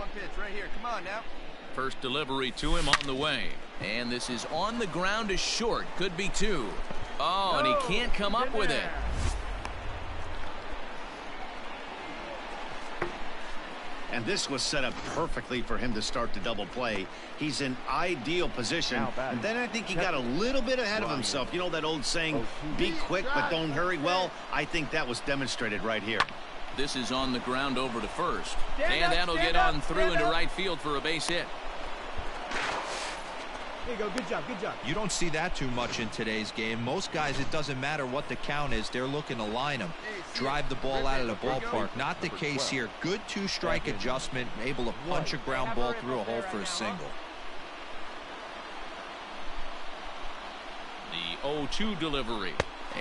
One pitch right here. Come on now. First delivery to him on the way. And this is on the ground to short. Could be two. Oh, and he can't come up with it. And this was set up perfectly for him to start the double play. He's in ideal position. And then I think he got a little bit ahead of himself. You know that old saying, be quick but don't hurry? Well, I think that was demonstrated right here. This is on the ground over to first. And that'll get on through into right field for a base hit. There you go. Good job. Good job. You don't see that too much in today's game. Most guys, it doesn't matter what the count is. They're looking to line them, drive the ball out of the ballpark. Not the case here. Good two-strike adjustment, able to punch a ground ball through a hole for a single. The 0-2 delivery.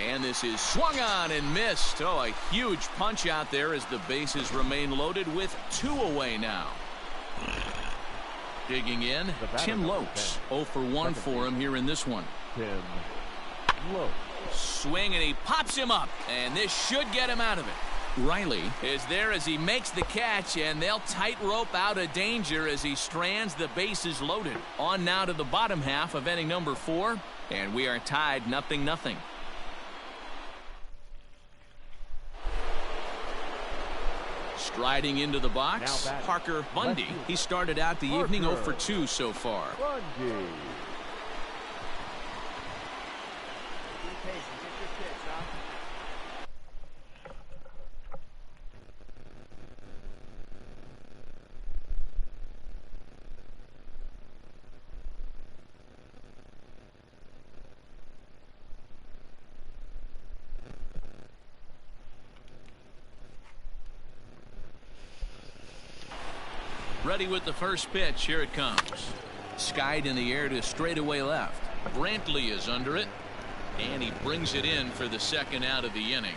And this is swung on and missed. Oh, a huge punch out there as the bases remain loaded with 2 away now. Digging in, Tim Lopes. 0 for 1 for him here in this one. Tim Lopes. Swing, and he pops him up. And this should get him out of it. Riley is there as he makes the catch, and they'll tightrope out of danger as he strands the bases loaded. On now to the bottom half of inning number 4, and we are tied 0-0. Striding into the box, Parker Bundy. He started out the evening 0 for 2 so far. Bundy. Ready with the first pitch. Here it comes. Skied in the air to straightaway left. Brantley is under it, and he brings it in for the second out of the inning.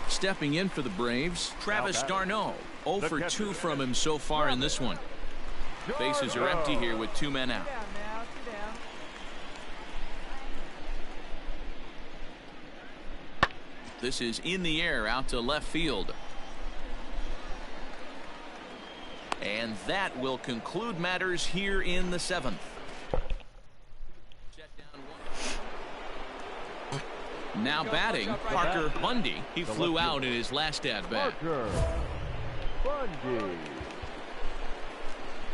Stepping in for the Braves, Travis d'Arnaud. 0 for 2 from him so far in this one. Bases are empty here with 2 men out. This is in the air out to left field. And that will conclude matters here in the 7th. Now batting, Parker Bundy. He flew out in his last at-bat. Parker Bundy.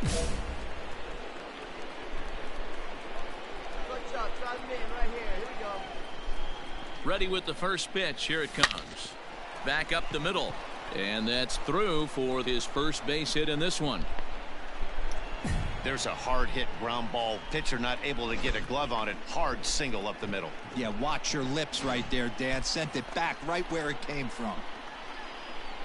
Good job. Try me in right here. Here we go. Ready with the first pitch. Here it comes. Back up the middle. And that's through for his first base hit in this one. There's a hard hit ground ball. Pitcher not able to get a glove on it. Hard single up the middle. Yeah, watch your lips right there, Dan. Sent it back right where it came from.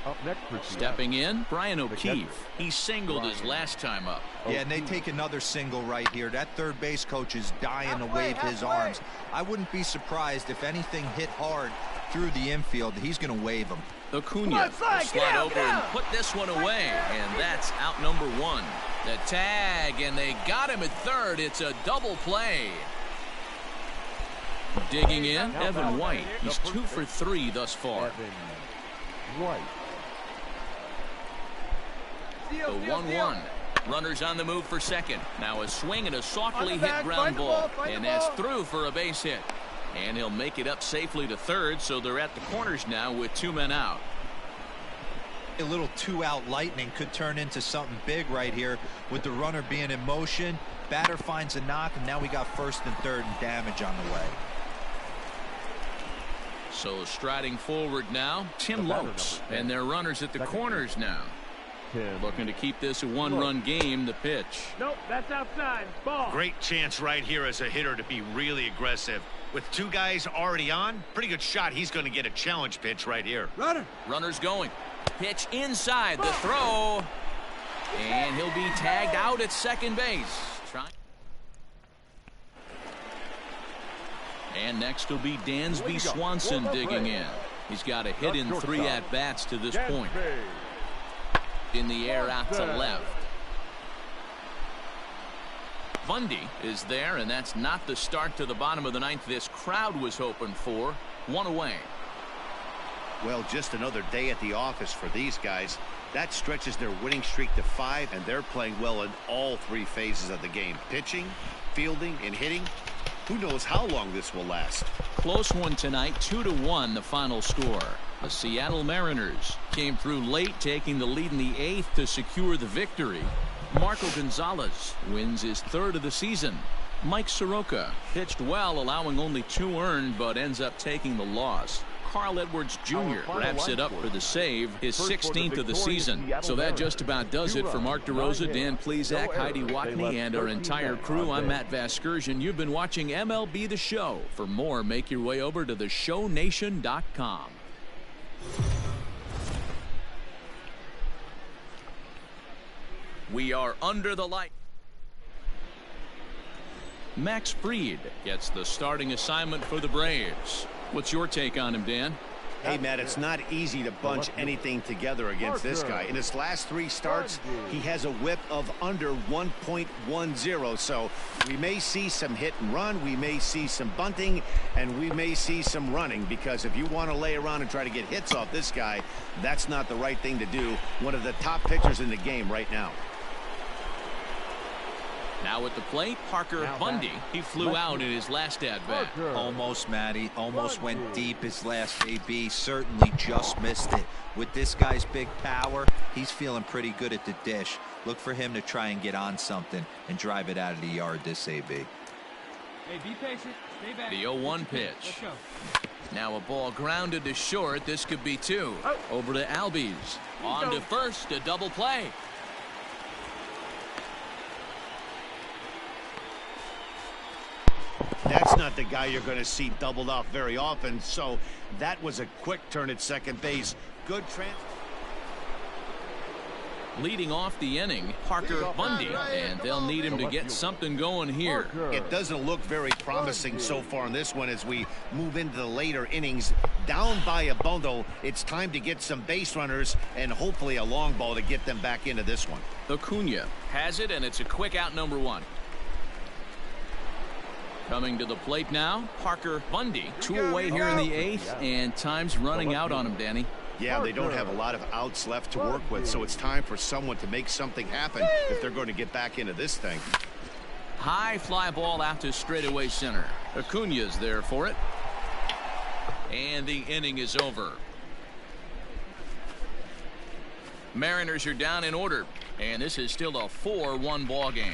Up next for Stepping in, Brian O'Keefe. He singled his last time up. Yeah, and they take another single right here. That third base coach is dying to wave his arms. I wouldn't be surprised if anything hit hard through the infield. He's going to wave them. Acuna slide over and put this one away, and that's out number 1. The tag, and they got him at third. It's a double play. Digging in, Evan White. He's 2 for 3 thus far. Evan White. The 1-1. Runners on the move for second. Now a swing and a softly hit ground ball. And that's through for a base hit. And he'll make it up safely to third, so they're at the corners now with 2 men out. A little 2-out lightning could turn into something big right here with the runner being in motion. Batter finds a knock, and now we got first and third and damage on the way. So striding forward now, Tim Lopes. And their runners at the corners now. Looking to keep this a 1-run game. The pitch. Nope, that's outside. Ball. Great chance right here as a hitter to be really aggressive. With 2 guys already on, pretty good shot. He's going to get a challenge pitch right here. Runners going. Pitch inside the throw. And he'll be tagged out at second base. And next will be Dansby Swanson digging in. He's got a hit in 3 at-bats to this point. In the air out to left. Bundy is there, and that's not the start to the bottom of the 9th this crowd was hoping for. 1 away. Well, just another day at the office for these guys. That stretches their winning streak to 5, and they're playing well in all 3 phases of the game. Pitching, fielding, and hitting. Who knows how long this will last? Close one tonight, 2-1 the final score. The Seattle Mariners came through late, taking the lead in the 8th to secure the victory. Marco Gonzalez wins his 3rd of the season. Mike Soroka pitched well, allowing only 2 earned, but ends up taking the loss. Carl Edwards Jr. wraps it up for the save, his 16th of the season. So that just about does it for Mark DeRosa, Dan Plesac, Heidi Watney, and our entire crew. I'm Matt Vasgersian. You've been watching MLB The Show. For more, make your way over to theshownation.com. We are under the light. Max Fried gets the starting assignment for the Braves. What's your take on him, Dan? Hey, Matt, it's not easy to bunch anything together against this guy. In his last 3 starts, he has a whip of under 1.10. So we may see some hit and run, we may see some bunting, and we may see some running, because if you want to lay around and try to get hits off this guy, that's not the right thing to do. One of the top pitchers in the game right now. Now at the plate, Parker Bundy. He flew out in his last at-bat. Almost, Matty. Almost went deep his last AB. Certainly just missed it. With this guy's big power, he's feeling pretty good at the dish. Look for him to try and get on something and drive it out of the yard this AB. Hey, be patient. Stay back. The 0-1 pitch. Let's go. Now a ball grounded to short. This could be 2. Over to Albies. On to first, a double play. That's not the guy you're going to see doubled off very often, so that was a quick turn at second base. Good Leading off the inning, Parker Bundy, and they'll need him to get something going here. It doesn't look very promising so far in this one as we move into the later innings. Down by a bundle, it's time to get some base runners and hopefully a long ball to get them back into this one. Acuna has it, and it's a quick out, number 1. Coming to the plate now, Parker Bundy. 2 away here in the 8th, and time's running out on him, Danny. Yeah, they don't have a lot of outs left to work with, so it's time for someone to make something happen if they're going to get back into this thing. High fly ball out to straightaway center. Acuna's there for it. And the inning is over. Mariners are down in order, and this is still a 4-1 ball game.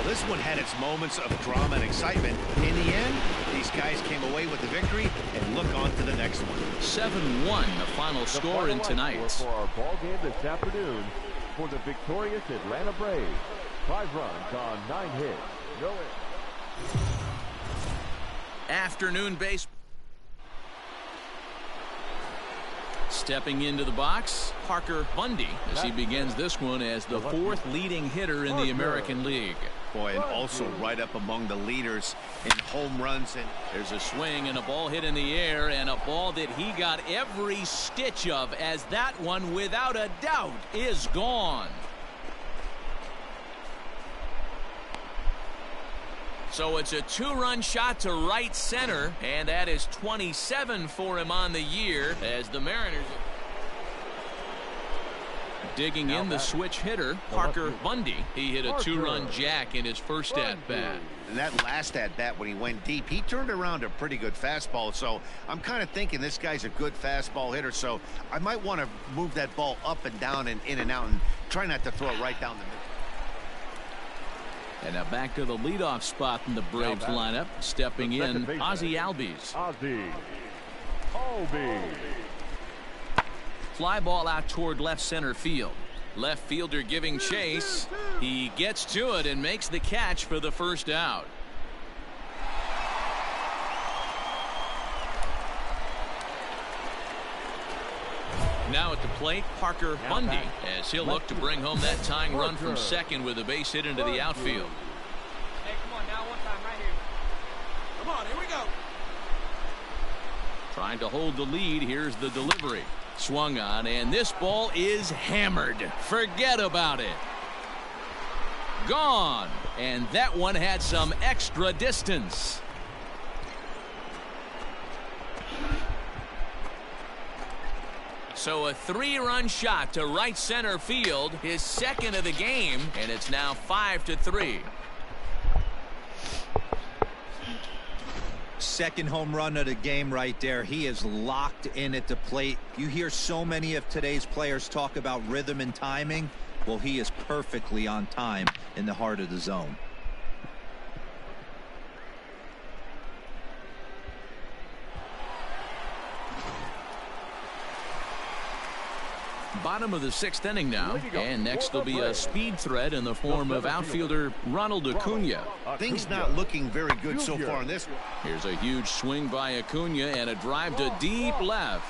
This one had its moments of drama and excitement. In the end, these guys came away with the victory and look on to the next one. 7-1 the final score in tonight's. For our ball game this afternoon, for the victorious Atlanta Braves, 5 runs on 9 hits, no errors. Afternoon base. Stepping into the box, Parker Bundy, as he begins this one as the 4th leading hitter in the American League. Boy, and also right up among the leaders in home runs. And there's a swing and a ball hit in the air, and a ball that he got every stitch of, as that one, without a doubt, is gone. So it's a 2-run shot to right center, and that is 27 for him on the year, as the Mariners digging in the switch hitter, Parker Bundy. He hit a 2-run jack in his first at-bat. And that last at-bat when he went deep, he turned around a pretty good fastball. So I'm kind of thinking this guy's a good fastball hitter. So I might want to move that ball up and down and in and out and try not to throw it right down the middle. And now back to the leadoff spot in the Braves lineup. Stepping in, Ozzie Albies. Ozzie Albies. Fly ball out toward left center field. Left fielder giving chase. He gets to it and makes the catch for the first out. Now at the plate, Parker Bundy, as he'll look to bring home that tying run from second with a base hit into the outfield. Hey, come on now, one time right here. Come on, here we go. Trying to hold the lead. Here's the delivery. Swung on, and this ball is hammered. Forget about it. Gone. And that one had some extra distance. So a 3-run shot to right center field, his second of the game, and it's now 5-3. Second home run of the game right there. He is locked in at the plate. You hear so many of today's players talk about rhythm and timing. Well, he is perfectly on time in the heart of the zone. Bottom of the 6th inning now, and next will be a speed threat in the form of outfielder Ronald Acuna. Things not looking very good so far in this. Here's a huge swing by Acuna and a drive to deep left.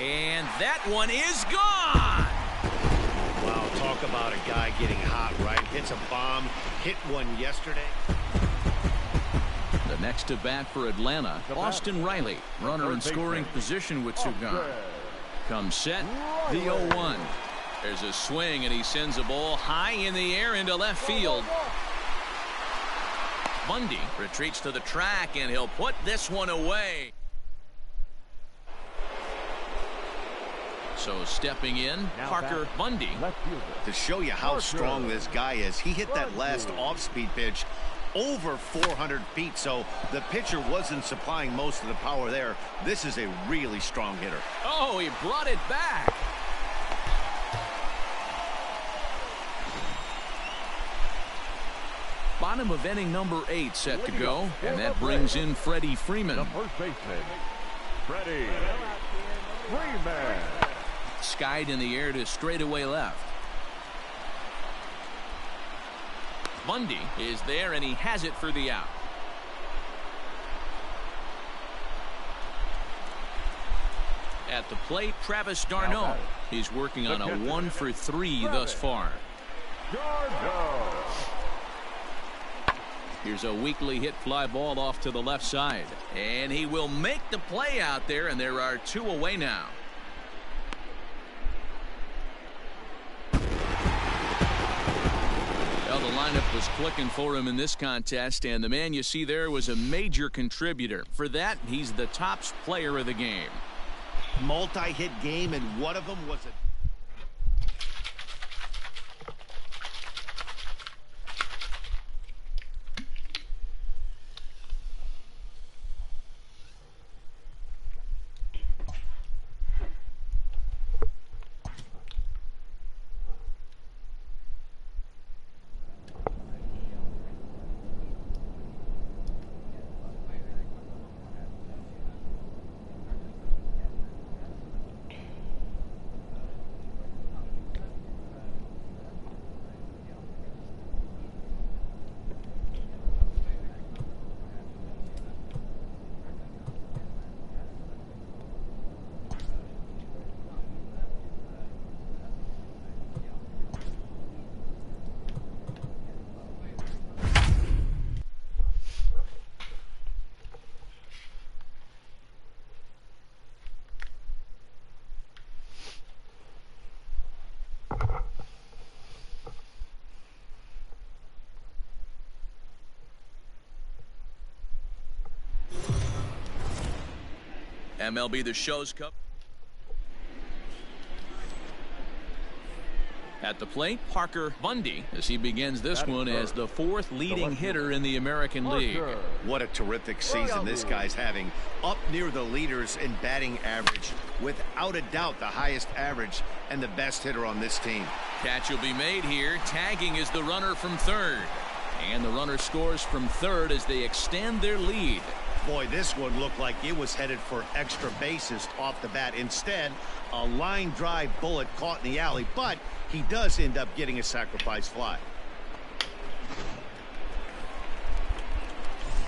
And that one is gone. Wow, talk about a guy getting hot, right? Hits a bomb, hit one yesterday. The next to bat for Atlanta, Austin Riley, runner in scoring position with two gone. Comes set, the 0-1. There's a swing, and he sends a ball high in the air into left field. Bundy retreats to the track, and he'll put this one away. So stepping in, Parker Bundy. To show you how strong this guy is, he hit that last off-speed pitch over 400 feet, so the pitcher wasn't supplying most of the power there. This is a really strong hitter. Oh, he brought it back. Bottom of inning number 8 set to go, and that brings in Freddie Freeman. The first baseman, Freddie Freeman. Skied in the air to straightaway left. Bundy is there, and he has it for the out. At the plate, Travis d'Arnaud. He's working on a 1-for-3 thus far. Here's a weakly hit fly ball off to the left side, and he will make the play out there, and there are 2 away now. Well, the lineup was clicking for him in this contest, and the man you see there was a major contributor. For that, he's the top player of the game. Multi-hit game, and one of them was a... MLB The Show's Cup. At the plate, Parker Bundy, as he begins this one as the 4th leading hitter in the American League. What a terrific season this guy's having. Up near the leaders in batting average. Without a doubt, the highest average and the best hitter on this team. Catch will be made here. Tagging is the runner from third. And the runner scores from third as they extend their lead. Boy, this one looked like it was headed for extra bases off the bat. Instead, a line drive bullet caught in the alley, but he does end up getting a sacrifice fly.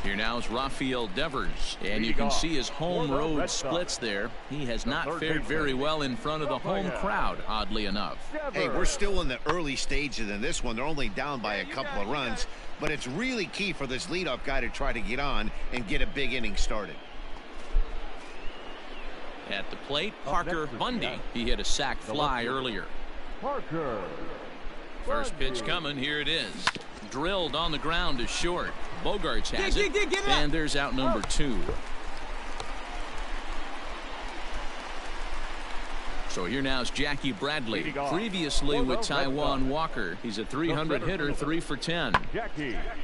Here now is Rafael Devers, and you can see his home road splits there. He has not fared very well in front of the home crowd, oddly enough. Hey, we're still in the early stages in this one. They're only down by a couple of runs, but it's really key for this leadoff guy to try to get on and get a big inning started. At the plate, Parker Bundy. He hit a sac fly earlier. Parker First pitch coming. Here it is. Drilled on the ground to short. Bogarts has it. And there's out number 2. So here now is Jackie Bradley. Previously with Taijuan Walker. He's a 300 hitter, 3 for 10.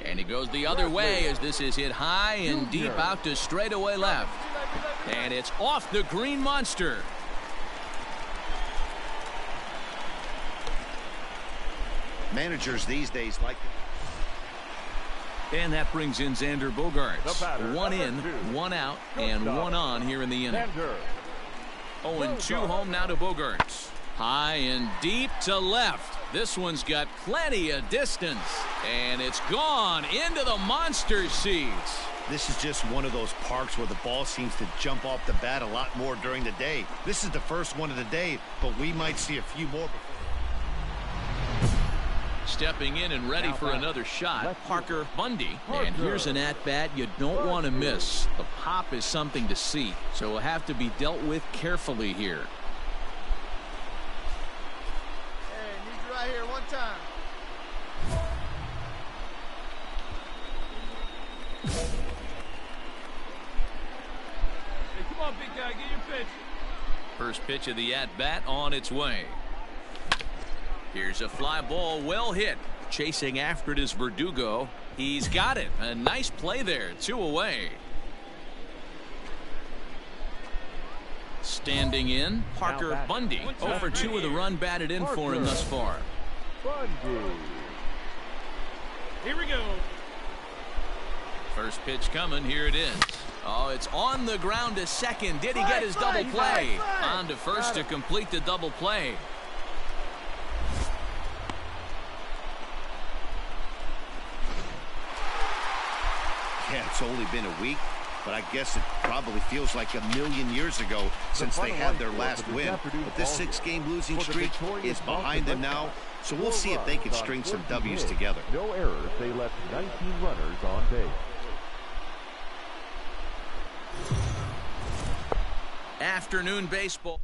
And he goes the other way as this is hit high and deep out to straightaway left. And it's off the green monster. Managers these days like And that brings in Xander Bogaerts. 1 in, 1 out, and 1 on here in the inning. 0-2 home now to Bogaerts. High and deep to left. This one's got plenty of distance. And it's gone into the monster seats. This is just one of those parks where the ball seems to jump off the bat a lot more during the day. This is the first one of the day, but we might see a few more before. Stepping in and ready for another shot, Parker Bundy. And here's an at-bat you don't want to miss. The pop is something to see, so will have to be dealt with carefully here. Hey, need you right here one time. Hey, come on, big guy, get your pitch. First pitch of the at-bat on its way. Here's a fly ball, well hit. Chasing after it is Verdugo. He's got it. A nice play there. 2 away. Standing in, Parker Bundy. 0 for 2 with a run batted in for him thus far. Here we go. First pitch coming. Here it is. Oh, it's on the ground to second. Did he get his double play? On to first to complete the double play. Yeah, it's only been a week, but I guess it probably feels like a million years ago since they had their last win. But this 6-game losing streak is behind them now, so we'll see if they can string some W's together. No errors. They left 19 runners on base. Afternoon baseball.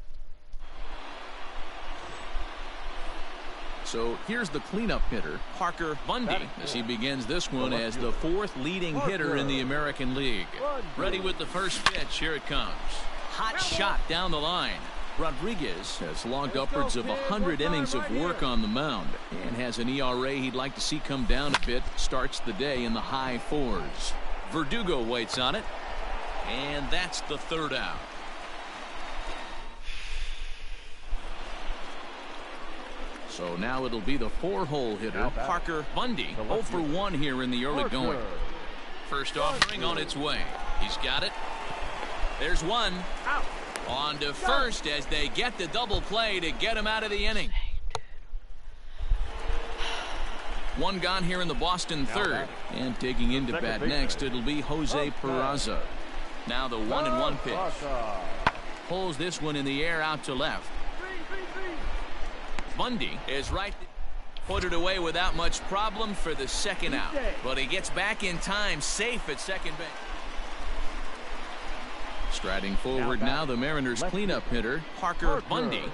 So here's the cleanup hitter, Parker Bundy, as he begins this one as the 4th leading hitter in the American League. Ready with the first pitch. Here it comes. Hot shot down the line. Rodriguez has logged upwards of 100 innings of work on the mound and has an ERA he'd like to see come down a bit. Starts the day in the high 4s. Verdugo waits on it, and that's the 3rd out. So now it'll be the 4-hole hitter, Parker Bundy. 0 for 1 here in the early going. First offering on its way. He's got it. There's one. On to first as they get the double play to get him out of the inning. 1 gone here in the Boston 3rd. And taking into bat next, it'll be Jose Peraza. Now the 1-1 pitch. Pulls this one in the air out to left. Bundy is right. Put it away without much problem for the 2nd out. But he gets back in time, safe at second base. Striding forward now, the Mariners cleanup hitter, Parker Bundy.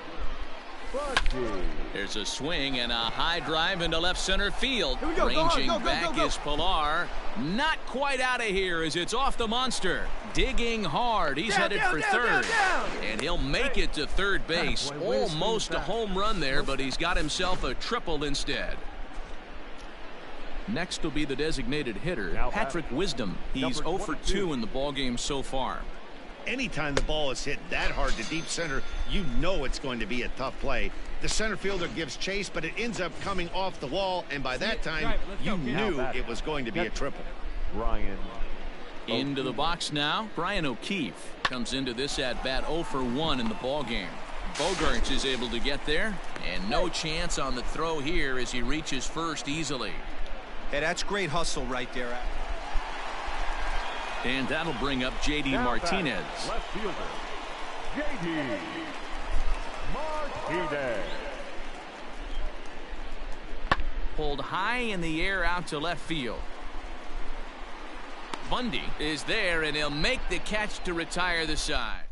There's a swing and a high drive into left center field. Ranging back is Pilar. Not quite out of here as it's off the monster. Digging hard. He's headed for third. And he'll make it to third base. Almost a home run there, but he's got himself a triple instead. Next will be the designated hitter, Patrick Wisdom. He's 0 for 2 in the ballgame so far. Anytime the ball is hit that hard to deep center, you know it's going to be a tough play. The center fielder gives chase, but it ends up coming off the wall, and by that time, you knew it was going to be a triple. Brian into the box now. Brian O'Keefe comes into this at-bat 0 for 1 in the ballgame. Bogaerts is able to get there, and no chance on the throw here as he reaches first easily. Hey, that's great hustle right there. And that'll bring up J.D. Martinez. Left fielder, J.D. Martinez. Pulled high in the air out to left field. Bundy is there, and he'll make the catch to retire the side.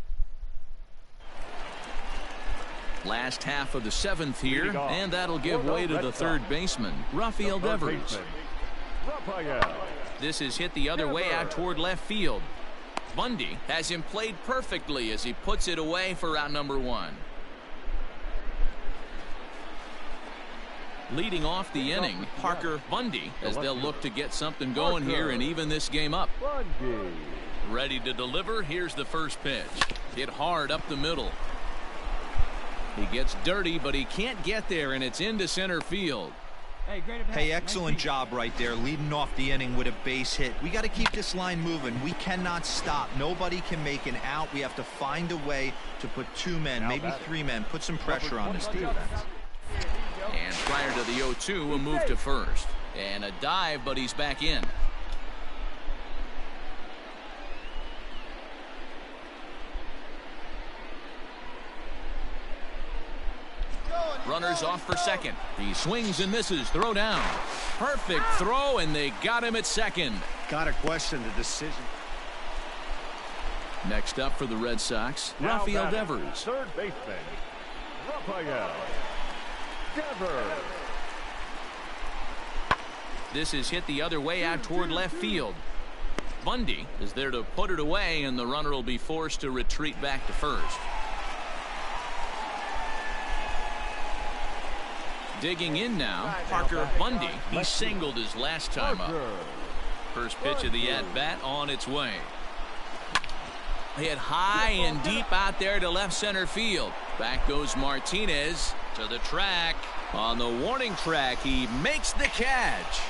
Last half of the 7th here, and that'll give way to the third baseman, Rafael Devers. This is hit the other way out toward left field. Bundy has him played perfectly as he puts it away for out number 1. Leading off the inning, Parker Bundy, as they'll look to get something going here and even this game up. Ready to deliver. Here's the first pitch. Hit hard up the middle. He gets dirty, but he can't get there, and it's into center field. Hey, excellent job right there, leading off the inning with a base hit. We got to keep this line moving. We cannot stop. Nobody can make an out. We have to find a way to put 2 men, maybe 3 men, put some pressure on this defense. And prior to the 0-2, a move to first. And a dive, but he's back in. Runners off for second. He swings and misses. Throw down. Perfect throw, and they got him at second. Got to question the decision. Next up for the Red Sox, Rafael Devers. Third baseman, Rafael Devers. This is hit the other way out toward left field. Bundy is there to put it away, and the runner will be forced to retreat back to first. Digging in now, Parker Bundy. He singled his last time up. First pitch of the at-bat on its way. Hit high and deep out there to left center field. Back goes Martinez to the track. On the warning track, he makes the catch.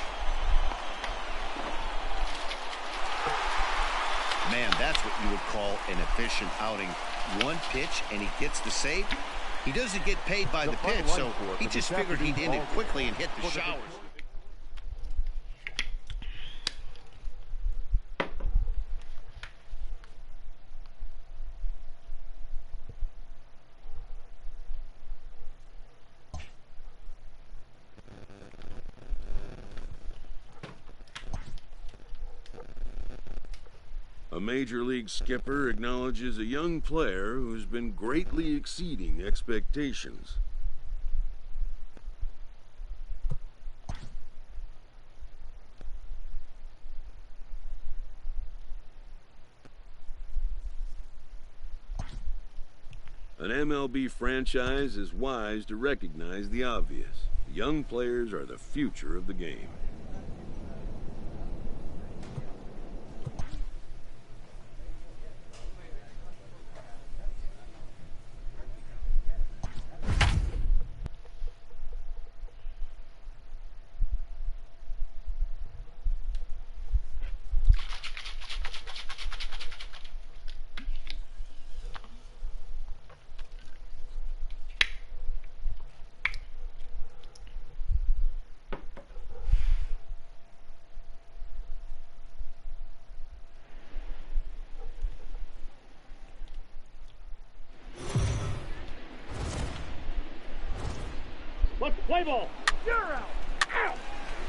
Man, that's what you would call an efficient outing. One pitch, and he gets the save. He doesn't get paid by the pitch, so he just figured he'd end it quickly and hit the showers. A major league skipper acknowledges a young player who's been greatly exceeding expectations. An MLB franchise is wise to recognize the obvious. Young players are the future of the game. Let's play ball. You're out. Out.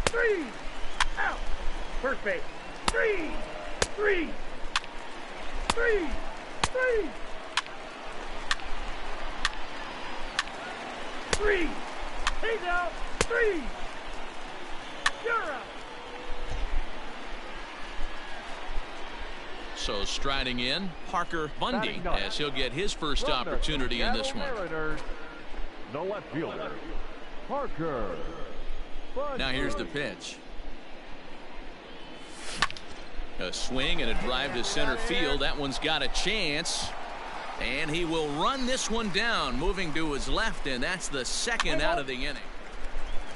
3. Out. First base. 3. 3. 3. 3. 3. He's out. 3. You're out. So striding in, Parker Bundy, as he'll get his first opportunity in this one. The left fielder, Parker Bundy. Now here's the pitch. A swing and a drive to center field. That one's got a chance. And he will run this one down, moving to his left, and that's the second out of the inning.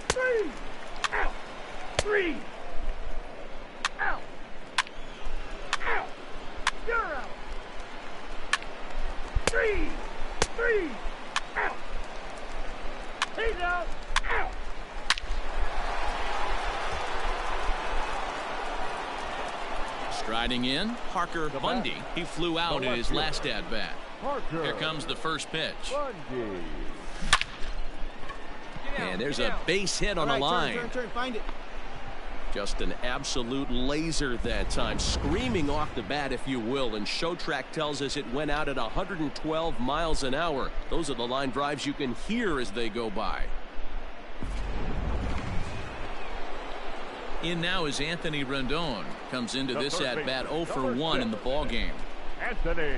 3. Out. 3. Out. Out. You're out. 3. 3. Out. He's out. Out. Striding in, Parker Bundy. He flew out in his last at-bat. Here comes the first pitch. Bundy. And there's a base hit on the line. Turn, find it. Just an absolute laser that time, screaming off the bat, if you will, and Showtrack tells us it went out at 112 miles an hour. Those are the line drives you can hear as they go by. In now is Anthony Rendon. Comes into this at bat 0 for 1 in the ball game. Anthony.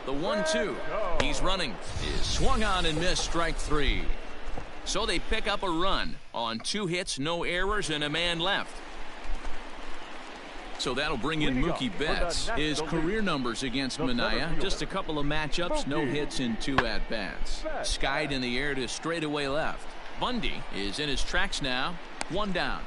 The 1-2. He's running. Is swung on and missed, strike 3. So they pick up a run on 2 hits, no errors, and a man left. So that'll bring in Mookie Betts. His career numbers against Minaya, just a couple of matchups, no hits in 2 at-bats. Skied in the air to straightaway left. Bundy is in his tracks now, 1 down.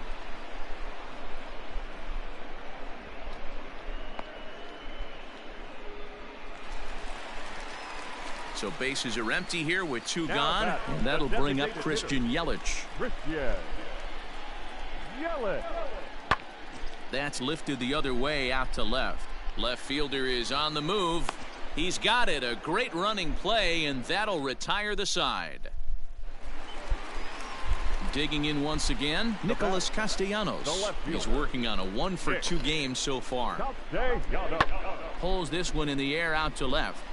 So bases are empty here with 2 gone, and that'll bring up Christian Yelich. That's lifted the other way out to left. Left fielder is on the move. He's got it. A great running play, and that'll retire the side. Digging in once again, Nicholas Castellanos. He's working on a 1 for 2 game so far. Pulls this one in the air out to left.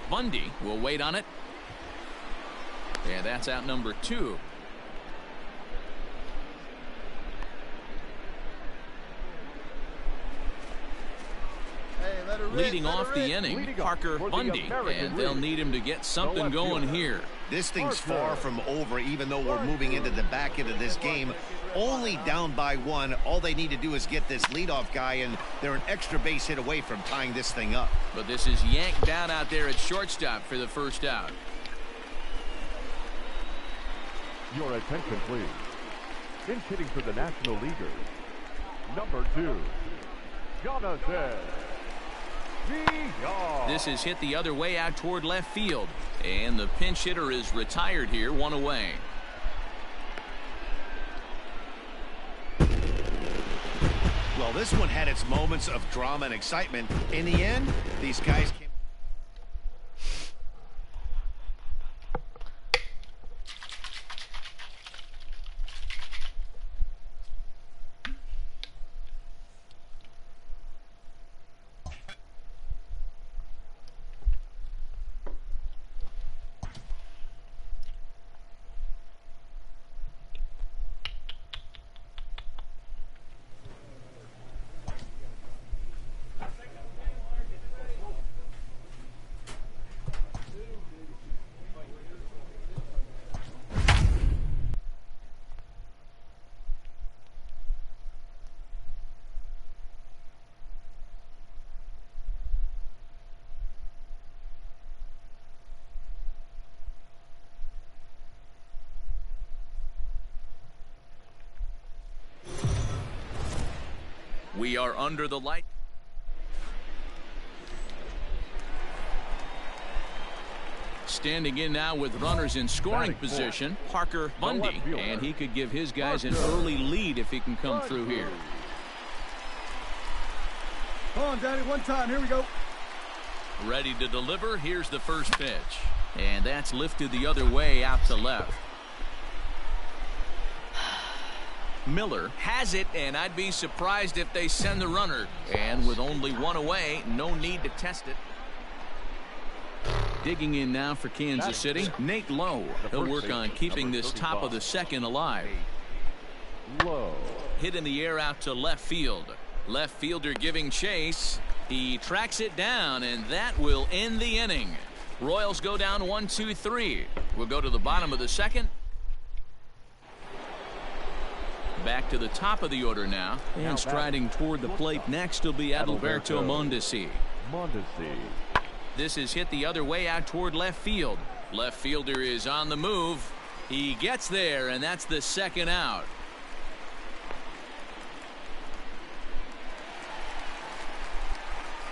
Bundy will wait on it. Yeah, that's out number 2. Leading off the inning, Parker Bundy, and they'll need him to get something going here. This thing's far from over, even though we're moving into the back end of this game. Only down by 1. All they need to do is get this leadoff guy, and they're an extra base hit away from tying this thing up. But this is yanked down out there at shortstop for the first out. Your attention, please. In hitting for the National Leaguers, number 2, Jonathan Villar. This is hit the other way out toward left field, and the pinch hitter is retired here, 1 away. Well, this one had its moments of drama and excitement. In the end, these guys came. We are under the light. Standing in now with runners in scoring position, Parker Bundy, and he could give his guys an early lead if he can come through here. Come on, Daddy, 1 time. Here we go. Ready to deliver. Here's the first pitch, and that's lifted the other way out to left. Miller has it, and I'd be surprised if they send the runner. And with only 1 away, no need to test it. Digging in now for Kansas City, Nate Lowe. He'll work on keeping this top of the second alive. Lowe. Hit in the air out to left field. Left fielder giving chase. He tracks it down, and that will end the inning. Royals go down 1-2-3. We'll go to the bottom of the second. Back to the top of the order now, and striding toward the plate next will be Adalberto Mondesi. This is hit the other way out toward left field. Left fielder is on the move. He gets there, and that's the second out.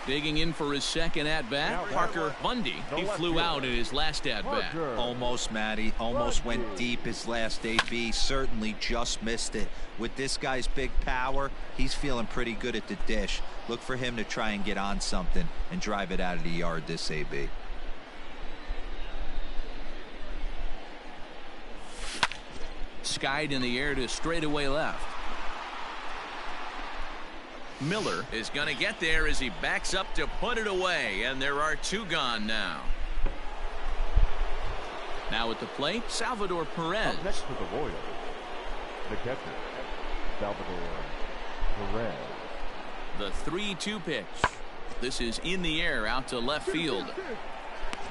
Digging in for his second at-bat, Parker Bundy. He flew out in his last at-bat. Almost, Matty. Almost went deep his last AB. Certainly just missed it. With this guy's big power, he's feeling pretty good at the dish. Look for him to try and get on something and drive it out of the yard this AB. Skied in the air to straightaway left. Miller is going to get there as he backs up to put it away, and there are 2 gone now. Now at the plate, Salvador Perez. Up next to the Royals, the catcher, Salvador Perez. The 3-2 pitch. This is in the air out to left field.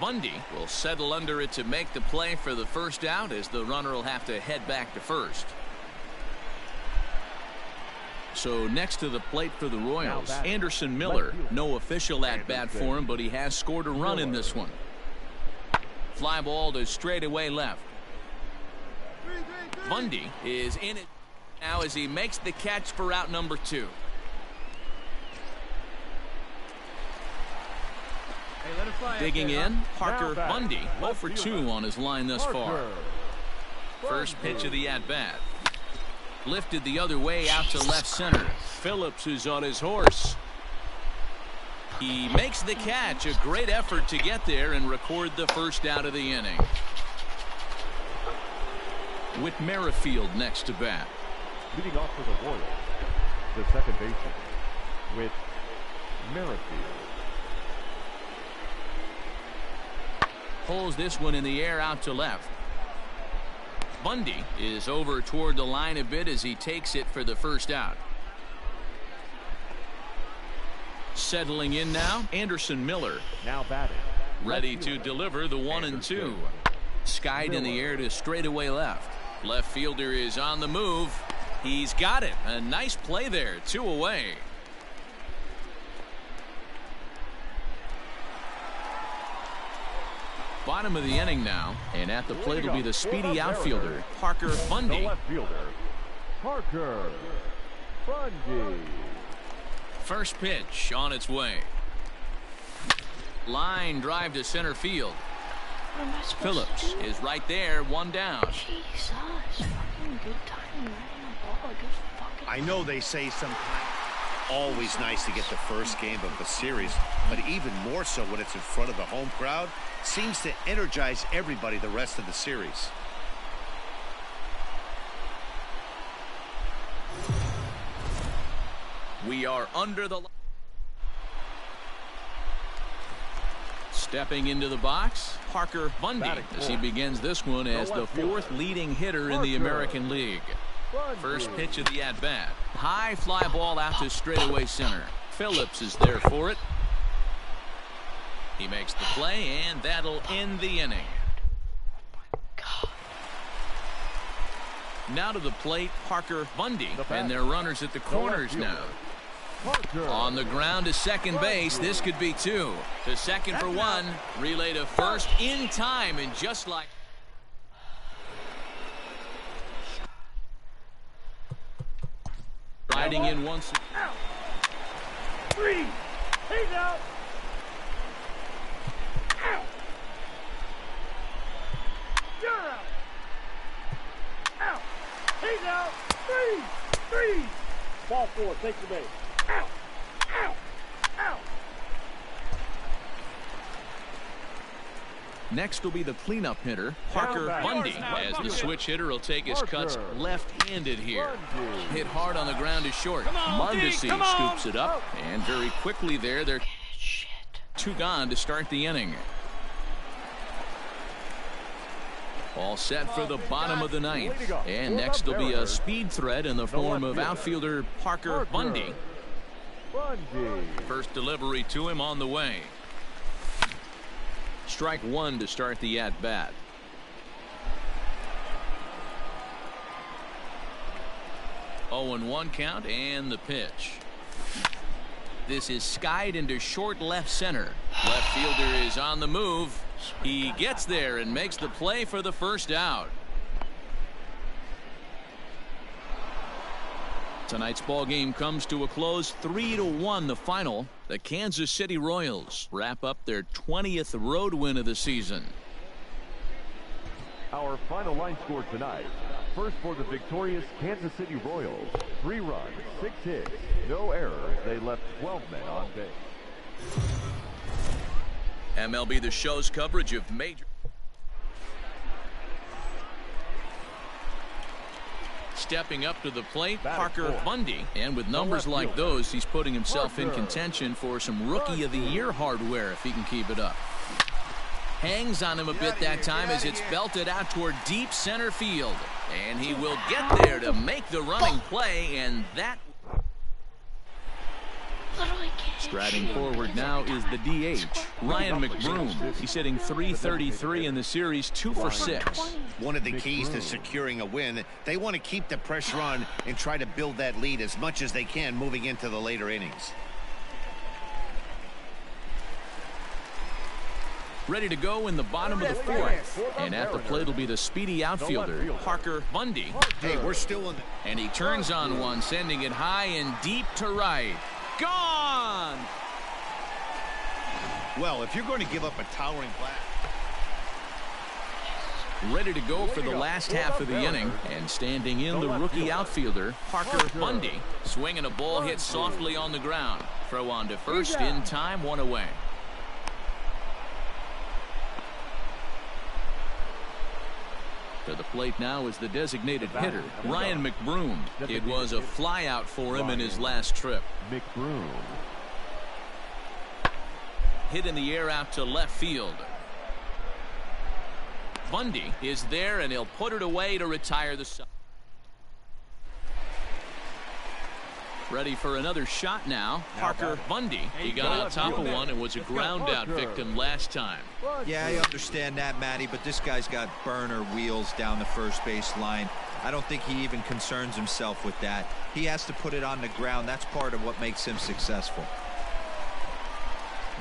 Bundy will settle under it to make the play for the first out, as the runner will have to head back to first. So next to the plate for the Royals, Anderson Miller. No official at-bat for him, but he has scored a run in this one. Fly ball to straightaway left. Bundy is in it now as he makes the catch for out number 2. Digging in, Parker Bundy, 0 for 2 on his line thus far. First pitch of the at-bat. Lifted the other way out to left center. Phillips is on his horse. He makes the catch. A great effort to get there and record the first out of the inning. With Merrifield next to bat. Leading off for the Royals, the second baseman, with Merrifield. Pulls this one in the air out to left. Bundy is over toward the line a bit as he takes it for the first out. Settling in now, Anderson Miller. Now batting. Ready to deliver the 1-2. Skied in the air to straightaway left. Left fielder is on the move. He's got it. A nice play there. 2 away. Bottom of the inning now, and at the plate will be the speedy outfielder, Parker Bundy. The left fielder, Parker Bundy. First pitch on its way. Line drive to center field. Phillips is right there, 1 down. Jesus, fucking good timing right on the ball. Good fucking. I know they say sometimes always nice to get the first game of the series, but even more so when it's in front of the home crowd, seems to energize everybody the rest of the series. We are under the. Stepping into the box, Parker Bundy as he begins this one as the 4th leading hitter in the American League. First pitch of the at-bat. High fly ball out to straightaway center. Phillips is there for it. He makes the play, and that'll end the inning. Now to the plate, Parker Bundy, and their runners at the corners now. On the ground to second base. This could be 2. To second for 1. Relay to first in time, and just like. Riding in once. Out. 3. He's out. Out. You're out. Out. He's out. 3. Ball 4. Take the base. Out. Out. Out. Next will be the cleanup hitter, Parker Bundy, as the switch hitter will take his cuts left-handed here. Hit hard on the ground is short. Mondesi scoops it up, and very quickly there, they're 2 gone to start the inning. All set for the bottom of the 9th. And next will be a speed threat in the form of outfielder Parker Bundy. First delivery to him on the way. Strike 1 to start the at-bat. Oh, 0-1 count, and the pitch. This is skied into short left center. Left fielder is on the move. He gets there and makes the play for the first out. Tonight's ball game comes to a close, 3-1 the final. The Kansas City Royals wrap up their 20th road win of the season. Our final line score tonight. First for the victorious Kansas City Royals. 3 runs, 6 hits, no errors. They left 12 men on base. MLB The Show's coverage of major. stepping up to the plate, Parker Bundy. And with numbers like those, he's putting himself in contention for some Rookie of the Year hardware if he can keep it up. Hangs on him a bit that time as it's belted out toward deep center field. And he will get there to make the running play, and that... Striding forward now is the DH, Ryan McBroom. He's hitting .333 in the series, 2 for 6. One of the keys to securing a win, they want to keep the pressure on and try to build that lead as much as they can moving into the later innings. Ready to go in the bottom of the 4th. And at the plate will be the speedy outfielder, Parker Bundy. Hey, we're still in the... And he turns on one, sending it high and deep to right. Gone! Well, if you're going to give up a towering blast... Ready to go for the last half of the inning. And standing in the rookie outfielder, Parker Bundy. Swinging a ball hit softly on the ground. Throw on to first in time, 1 away. To the plate now is the designated hitter, Ryan McBroom. It was a flyout for him in his last trip. McBroom. Hit in the air out to left field. Bundy is there, and he'll put it away to retire the side. Ready for another shot now. Parker Bundy. He got on top of one and was a ground out victim last time. Yeah, I understand that, Matty, but this guy's got burner wheels down the first base line. I don't think he even concerns himself with that. He has to put it on the ground. That's part of what makes him successful.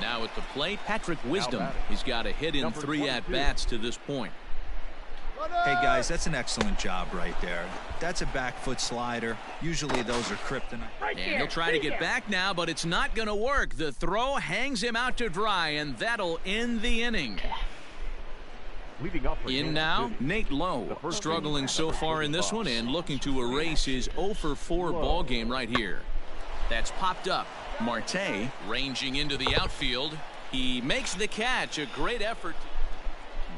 Now at the plate, Patrick Wisdom. He's got a hit in 3 at-bats to this point. Hey, guys, that's an excellent job right there. That's a back foot slider. Usually those are kryptonite. And he'll try to get back now, but it's not going to work. The throw hangs him out to dry, and that'll end the inning. In now, Nate Lowe, struggling so far in this one and looking to erase his 0 for 4 ball game right here. That's popped up. Marte ranging into the outfield. He makes the catch. A great effort.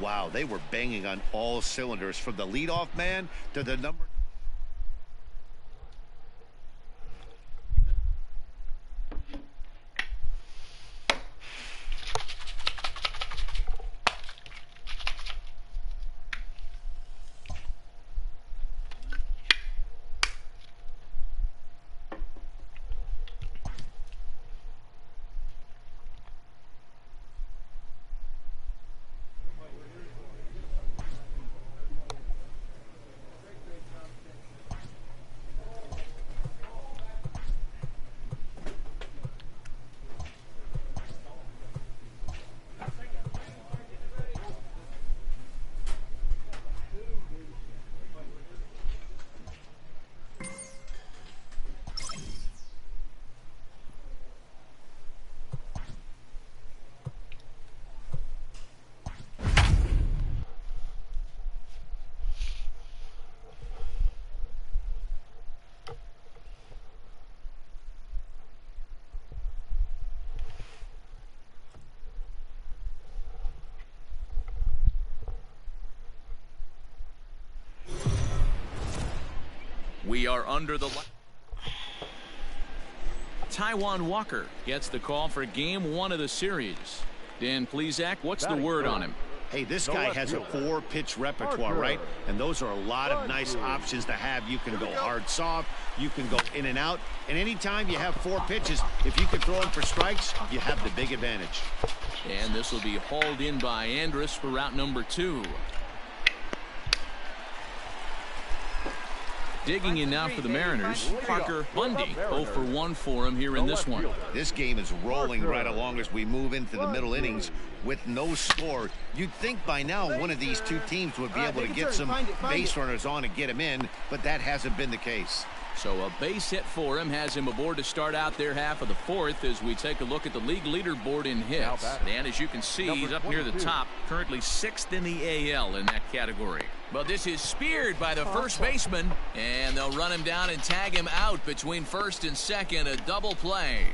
Wow, they were banging on all cylinders from the leadoff man to the number. We are under the... Taijuan Walker gets the call for game 1 of the series. Dan Plesac, what's the word on him? Hey, this guy has a 4-pitch repertoire, right? And those are a lot of nice options to have. You can go hard, soft. You can go in and out. And anytime you have 4 pitches, if you can throw them for strikes, you have the big advantage. And this will be hauled in by Andrus for route number 2. Digging in now for the Mariners, Parker Bundy. 0 for 1 for him here in this one. This game is rolling right along as we move into the middle innings with no score. You'd think by now one of these two teams would be able to get some base runners on and get him in, but that hasn't been the case. So a base hit for him has him aboard to start out their half of the 4th as we take a look at the league leaderboard in hits. And as you can see, he's up near the top, currently 6th in the AL in that category. But this is speared by the first baseman, and they'll run him down and tag him out between first and second, a double play.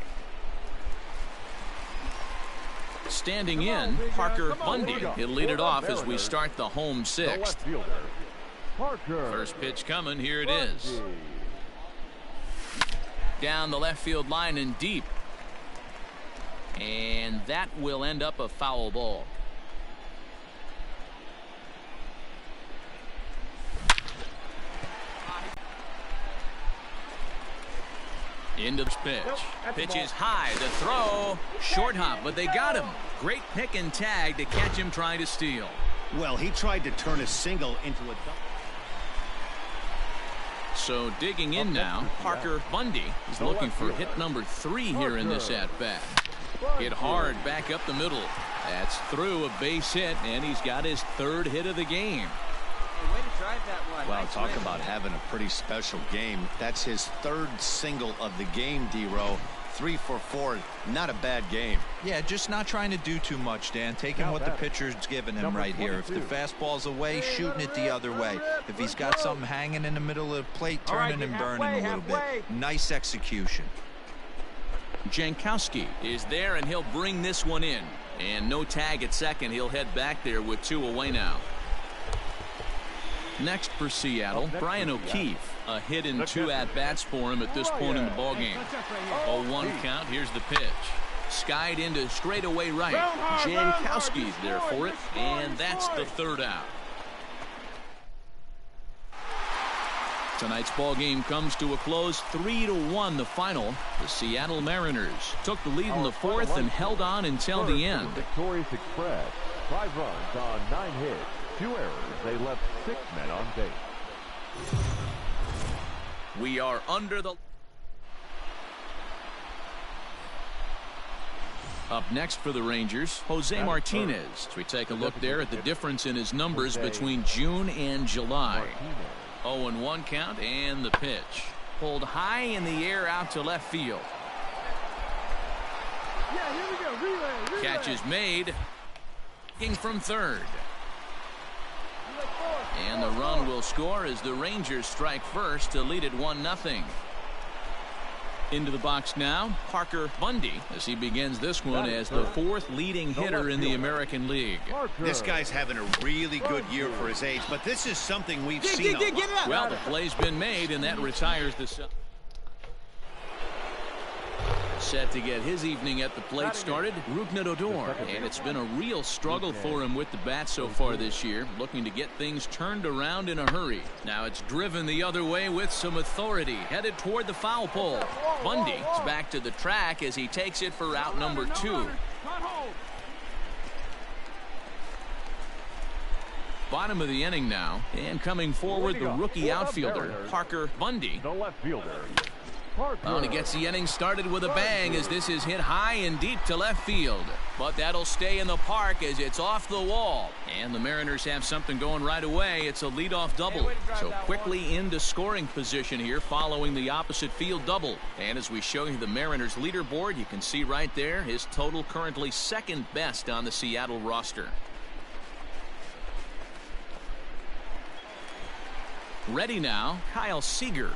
Standing in, Parker Bundy. He'll lead it off as we start the home 6th. Parker. First pitch coming. Here it is. Down the left field line and deep. And that will end up a foul ball. Into this pitch. Pitch is high. The throw. Short hop, but they got him. Great pick and tag to catch him trying to steal. Well, he tried to turn a single into a double. So digging in now, Parker Bundy is looking for hit number 3 here in this at-bat. Hit hard back up the middle. That's through, a base hit, and he's got his 3rd hit of the game. Wow, talk about having a pretty special game. That's his 3rd single of the game, D-Row. 3 for 4, not a bad game. Yeah, just not trying to do too much, Dan. Taking what the pitcher's giving him right here. If the fastball's away, shooting it the other way. If he's got something hanging in the middle of the plate, turning and burning a little bit. Nice execution. Jankowski is there, and he'll bring this one in. And no tag at second. He'll head back there with 2 away now. Next for Seattle, Brian O'Keefe. A hit in 2 at-bats for him at this point in the ballgame. 0-1 count. Here's the pitch. Skied into straightaway right. Jankowski's there for it, and that's the 3rd out. Tonight's ball game comes to a close, 3-1 the final. The Seattle Mariners took the lead in the 4th and held on until the end. Victorious Express, 5 runs on 9 hits, 2 errors. They left 6 men on base. We are under the... Up next for the Rangers, Jose Martinez. We take a look there at the difference in his numbers between June and July. 0-1 count, and the pitch. Pulled high in the air out to left field. Yeah, here we go. Relay. Catch is made. Kicking from 3rd. And the run will score as the Rangers strike first to lead it 1-0. Into the box now, Parker Bundy, as he begins this one as the 4th leading hitter in the American League. This guy's having a really good year for his age, but this is something we've seen a lot. Well, the play's been made, and that retires the... Set to get his evening at the plate started, Rougned Odor. And it's been a real struggle for him with the bat so far this year, looking to get things turned around in a hurry. Now it's driven the other way with some authority, headed toward the foul pole. Bundy is back to the track as he takes it for out number 2. Bottom of the inning now, and coming forward the rookie outfielder, Parker Bundy. The left fielder. Well, he gets the inning started with a bang as this is hit high and deep to left field. But that'll stay in the park as it's off the wall. And the Mariners have something going right away. It's a leadoff double. So quickly into scoring position here following the opposite field double. And as we show you the Mariners leaderboard, you can see right there his total currently 2nd best on the Seattle roster. Ready now, Kyle Seager.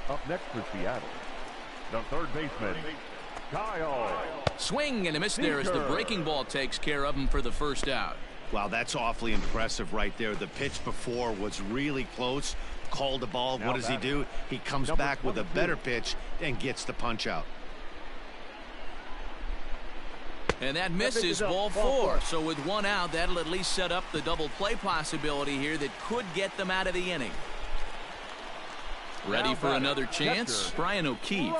Up next for Seattle, the 3rd baseman, Kyle. Swing and a miss there as the breaking ball takes care of him for the 1st out. Wow, that's awfully impressive right there. The pitch before was really close. Called the ball. What does he do? He comes back with a better pitch and gets the punch out. And that misses ball 4. So with 1 out, that'll at least set up the double play possibility here that could get them out of the inning. Ready for another chance? Brian O'Keefe.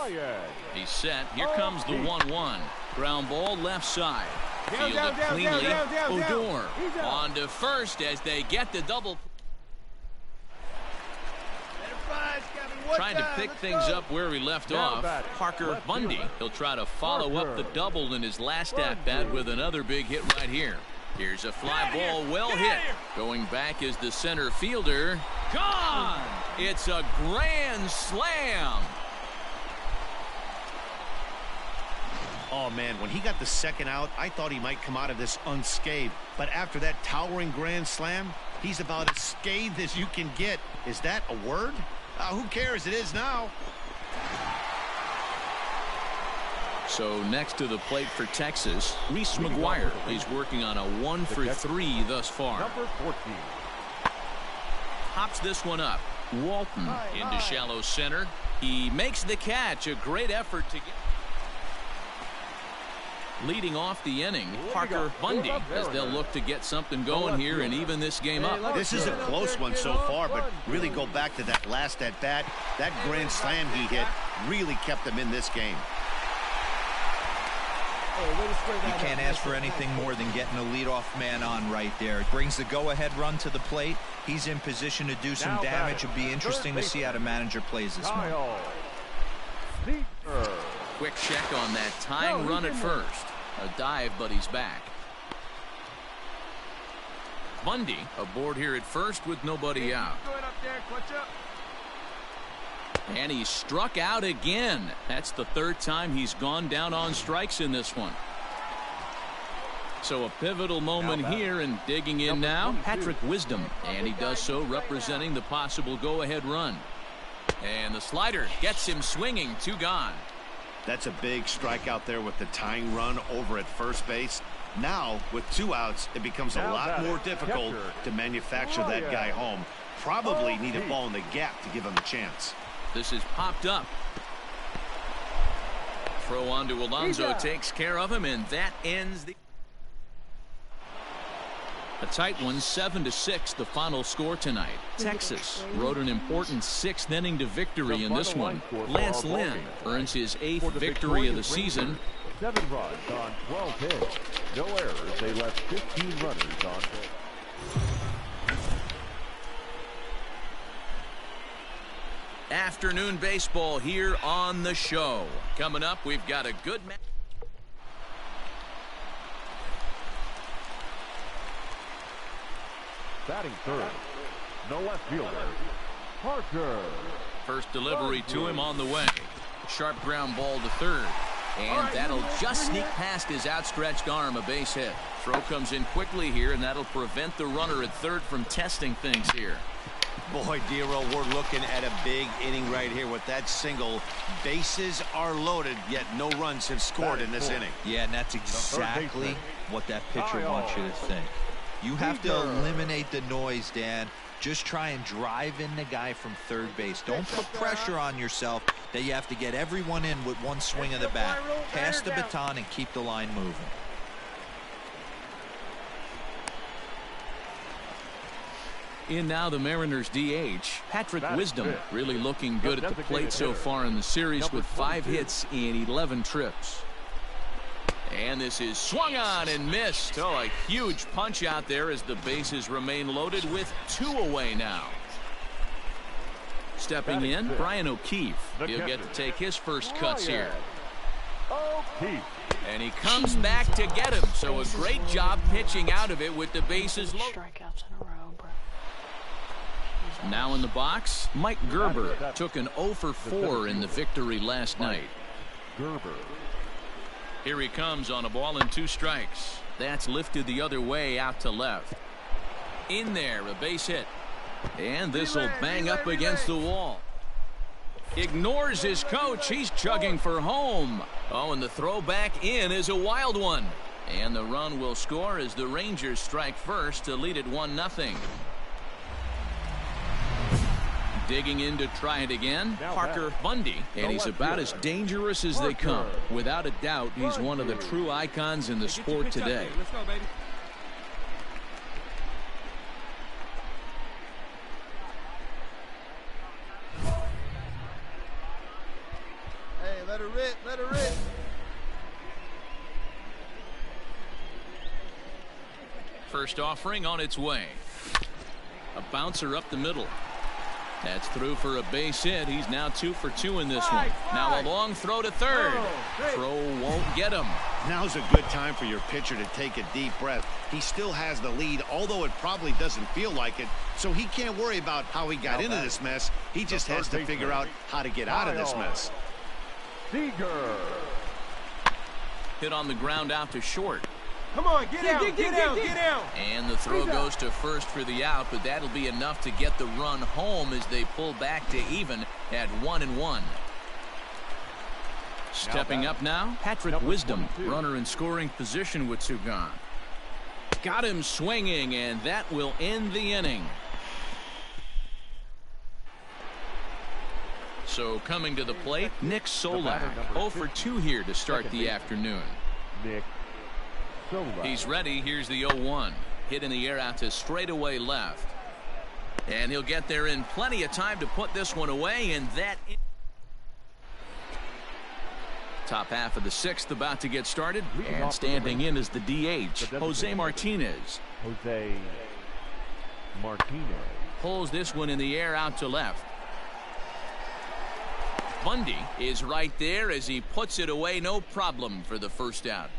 He's set. Here comes the 1-1. Ground ball left side. Fielded cleanly. Odor on to first as they get the double. Trying to pick things up where he left off. Parker Bundy. He'll try to follow up the double in his last at-bat with another big hit right here. Here's a fly ball well hit. Going back is the center fielder. Gone! It's a grand slam. Oh, man, when he got the 2nd out, I thought he might come out of this unscathed. But after that towering grand slam, he's about as scathed as you can get. Is that a word? Who cares? It is now. So next to the plate for Texas, Reese McGuire. He's working on a 1 for 3 thus far. Number 14. pops this one up. Walton into shallow center. He makes the catch. A great effort to get. Leading off the inning, Parker Bundy, as they'll look to get something going here and even this game up. This is a close one so far, but really go back to that last at-bat. That grand slam he hit really kept him in this game. You can't ask for anything more than getting a leadoff man on right there. It brings the go-ahead run to the plate. He's in position to do some damage. It'll be interesting to see how the manager plays this one. Quick check on that tying run at first. A dive, but he's back. Bundy aboard here at first with nobody out. And he struck out again. That's the third time he's gone down on strikes in this one. So a pivotal moment here, and digging in now, Patrick Wisdom. And he does so representing the possible go-ahead run. And the slider gets him swinging. 2 gone. That's a big strikeout there with the tying run over at first base. Now, with 2 outs, it becomes a lot more difficult to manufacture that guy home. Probably need a ball in the gap to give him a chance. This is popped up. Throw on to Alonso takes care of him, and that ends the... A tight one, 7-6, the final score tonight. Texas rode an important 6th inning to victory in this one. Lance Lynn earns his 8th victory of the season. 7 runs on 12 hits. No errors. They left 15 runners on base. Afternoon baseball here on the show. Coming up, we've got a good match. Batting third, the left fielder, Parker. First delivery to him on the way. Sharp ground ball to third. And that'll just sneak past his outstretched arm, a base hit. Throw comes in quickly here, and that'll prevent the runner at third from testing things here. Boy, Dero, we're looking at a big inning right here with that single. Bases are loaded, yet no runs have scored in this inning. Yeah, and that's exactly what that pitcher wants you to think. You have to eliminate the noise, Dan. Just try and drive in the guy from third base. Don't put pressure on yourself that you have to get everyone in with one swing of the bat. Pass the baton and keep the line moving. In now the Mariners DH, Patrick Wisdom, really looking good at the plate so far in the series with 5 hits in 11 trips. And this is swung on and missed. Oh, a huge punch out there as the bases remain loaded with 2 away now. Stepping in, Brian O'Keefe. He'll get to take his first cuts here. And he comes back to get him. So a great job pitching out of it with the bases loaded. Strikeouts in a row, bro. Now in the box, Mike Gerber took an 0 for 4 in the victory last night. Gerber. Here he comes on a ball and 2 strikes. That's lifted the other way out to left. In there, a base hit. And this will bang up against the wall. Ignores his coach. He's chugging for home. Oh, and the throw back in is a wild one. And the run will score as the Rangers strike first to lead it 1-0. Digging in to try it again, Parker Bundy, and he's about as dangerous as they come. Without a doubt, he's one of the true icons in the sport today. Let's go, baby. Hey, let her rip, let her rip. First offering on its way. A bouncer up the middle. That's through for a base hit. He's now 2 for 2 in this one. Now a long throw to third. Throw won't get him. Now's a good time for your pitcher to take a deep breath. He still has the lead, although it probably doesn't feel like it. So he can't worry about how he got into this mess. He just has to figure out how to get out of this mess. Seager. Hit on the ground out to short. Come on, get out, get out, get out. And the throw goes to first for the out, but that'll be enough to get the run home as they pull back to even at 1-1. Stepping up now, Patrick Wisdom, runner in scoring position with 2 gone. Got him swinging, and that will end the inning. So coming to the plate, Nick Solak. 0 for 2 here to start the afternoon. Nick Solak. He's ready. Here's the 0-1. Hit in the air out to straightaway left. And he'll get there in plenty of time to put this one away, and that... Top half of the 6th about to get started, and standing in is the DH, Jose Martinez. Jose Martinez. Pulls this one in the air out to left. Bundy is right there as he puts it away, no problem for the first out.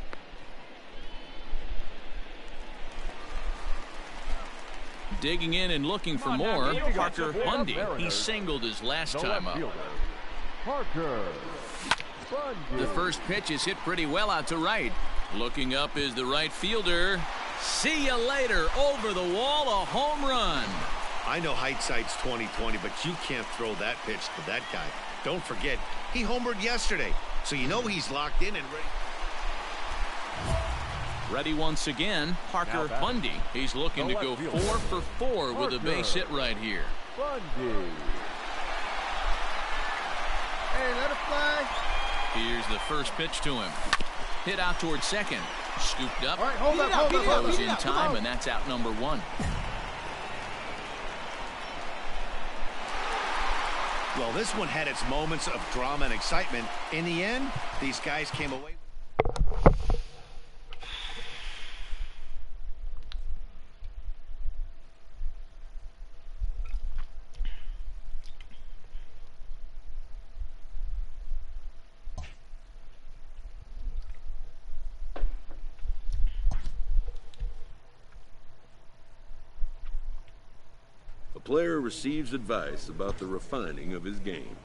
Digging in and looking for more, Parker Bundy. He singled his last time up. Parker Bundy. The first pitch is hit pretty well out to right. Looking up is the right fielder. See you later. Over the wall, a home run. I know hindsight's 20/20, but you can't throw that pitch to that guy. Don't forget, he homered yesterday, so you know he's locked in and ready. Ready once again, Parker Bundy. He's looking to go 4 for 4 with a base hit right here. Bundy. Hey, let it fly. Here's the first pitch to him. Hit out towards second. Scooped up. All right, hold up. Throws in time, and that's out number 1. Well, this one had its moments of drama and excitement. In the end, these guys came away. A player receives advice about the refining of his game.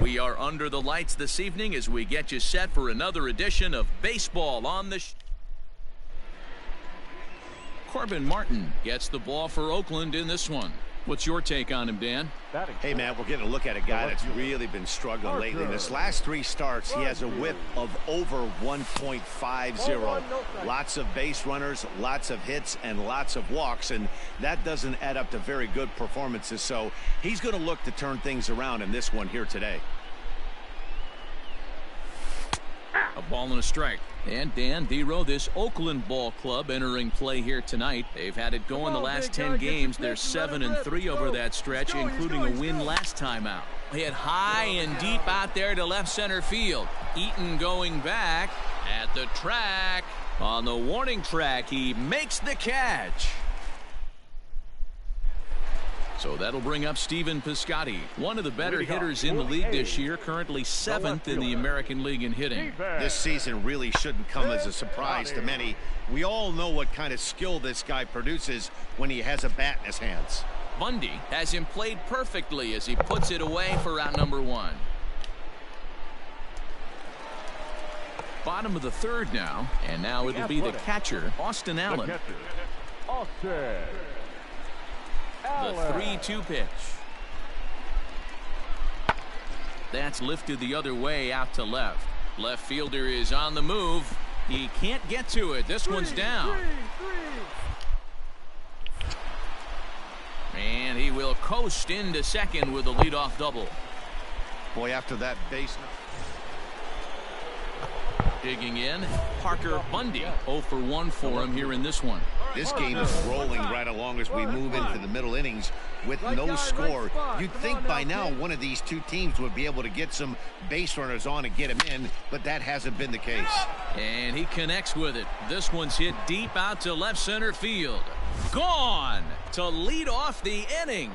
We are under the lights this evening as we get you set for another edition of Baseball on the Corbin Martin gets the ball for Oakland in this one. What's your take on him, Dan? Hey, Matt, we're getting a look at a guy that's really been struggling lately. In his last 3 starts, he has a whip of over 1.50. Lots of base runners, lots of hits, and lots of walks, and that doesn't add up to very good performances. So he's going to look to turn things around in this one here today. A ball and a strike. And Dan Dero, this Oakland ball club entering play here tonight. They've had it going the last 10 games. They're 7-3 over that stretch, including a win last time out. Hit high and deep out there to left center field. Eaton going back at the track. On the warning track, he makes the catch. So that'll bring up Stephen Piscotty, one of the better hitters in the league this year, currently 7th in the American League in hitting. This season really shouldn't come as a surprise to many. We all know what kind of skill this guy produces when he has a bat in his hands. Bundy has him played perfectly as he puts it away for out number 1. Bottom of the 3rd now, and now it'll be the catcher, Austin Allen. The 3-2 pitch. That's lifted the other way out to left. Left fielder is on the move. He can't get to it. This one's down. And he will coast into second with a leadoff double. Boy, after that base. Digging in, Parker Bundy 0 for 1 for him here in this one. This game is rolling right along as we move into the middle innings with no score. You'd think by now one of these two teams would be able to get some base runners on and get him in, but that hasn't been the case. And he connects with it. This one's hit deep out to left center field. Gone to lead off the inning.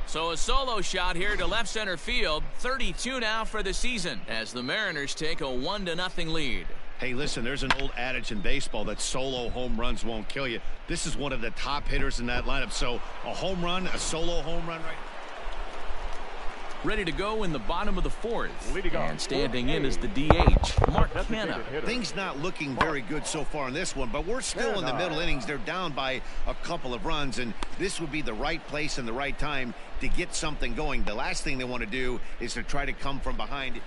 So a solo shot here to left center field. 32 now for the season as the Mariners take a 1-0 lead. Hey, listen, there's an old adage in baseball that solo home runs won't kill you. This is one of the top hitters in that lineup. So a home run, a solo home run right. Ready to go in the bottom of the 4th. And standing in is the DH, Mark Canha. Things not looking very good so far in this one, but we're still in the middle innings. They're down by a couple of runs, and this would be the right place and the right time to get something going. The last thing they want to do is to try to come from behind.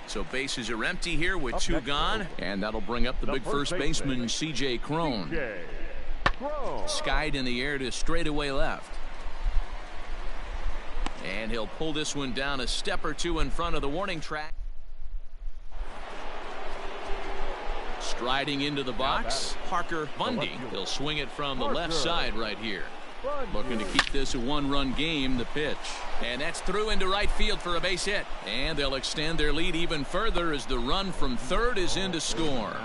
So bases are empty here with 2 gone, and that'll bring up the big first baseman, C.J. Cron. Skied in the air to straightaway left. And he'll pull this one down a step or 2 in front of the warning track. Striding into the box, Parker Bundy. He'll swing it from the left side right here. Looking to keep this a 1-run game, the pitch. And that's through into right field for a base hit. And they'll extend their lead even further as the run from 3rd is in to score.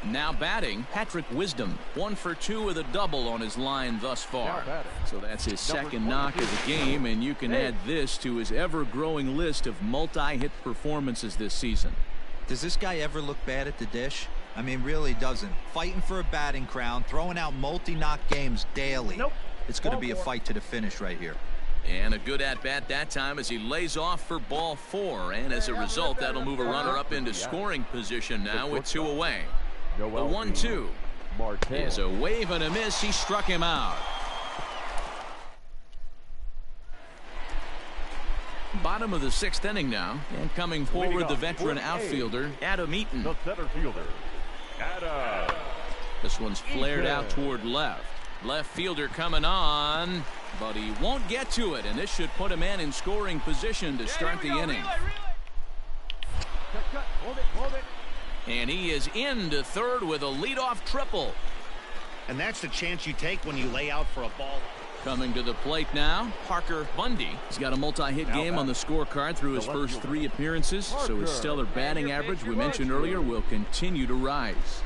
Now batting, Patrick Wisdom. 1 for 2 with a double on his line thus far. So that's his 2nd knock of the game, and you can add this to his ever-growing list of multi-hit performances this season. Does this guy ever look bad at the dish? I mean, really doesn't. Fighting for a batting crown, throwing out multi-knock games daily. It's going to be a fight to the finish right here. And a good at-bat that time as he lays off for ball 4. And as a result, that'll move a runner up into scoring position now with 2 away. The 1-2 is a wave and a miss. He struck him out. Bottom of the 6th inning now, and coming forward the veteran outfielder Adam Eaton. The center fielder, Adam. This one's flared out toward left. Left fielder coming on, but he won't get to it, and this should put a man in scoring position to start the inning. Hold it. And he is into 3rd with a leadoff triple. And that's the chance you take when you lay out for a ball. Coming to the plate now, Parker Bundy. He's got a multi-hit game on the scorecard through his first 3 appearances, so his stellar batting average we mentioned earlier will continue to rise.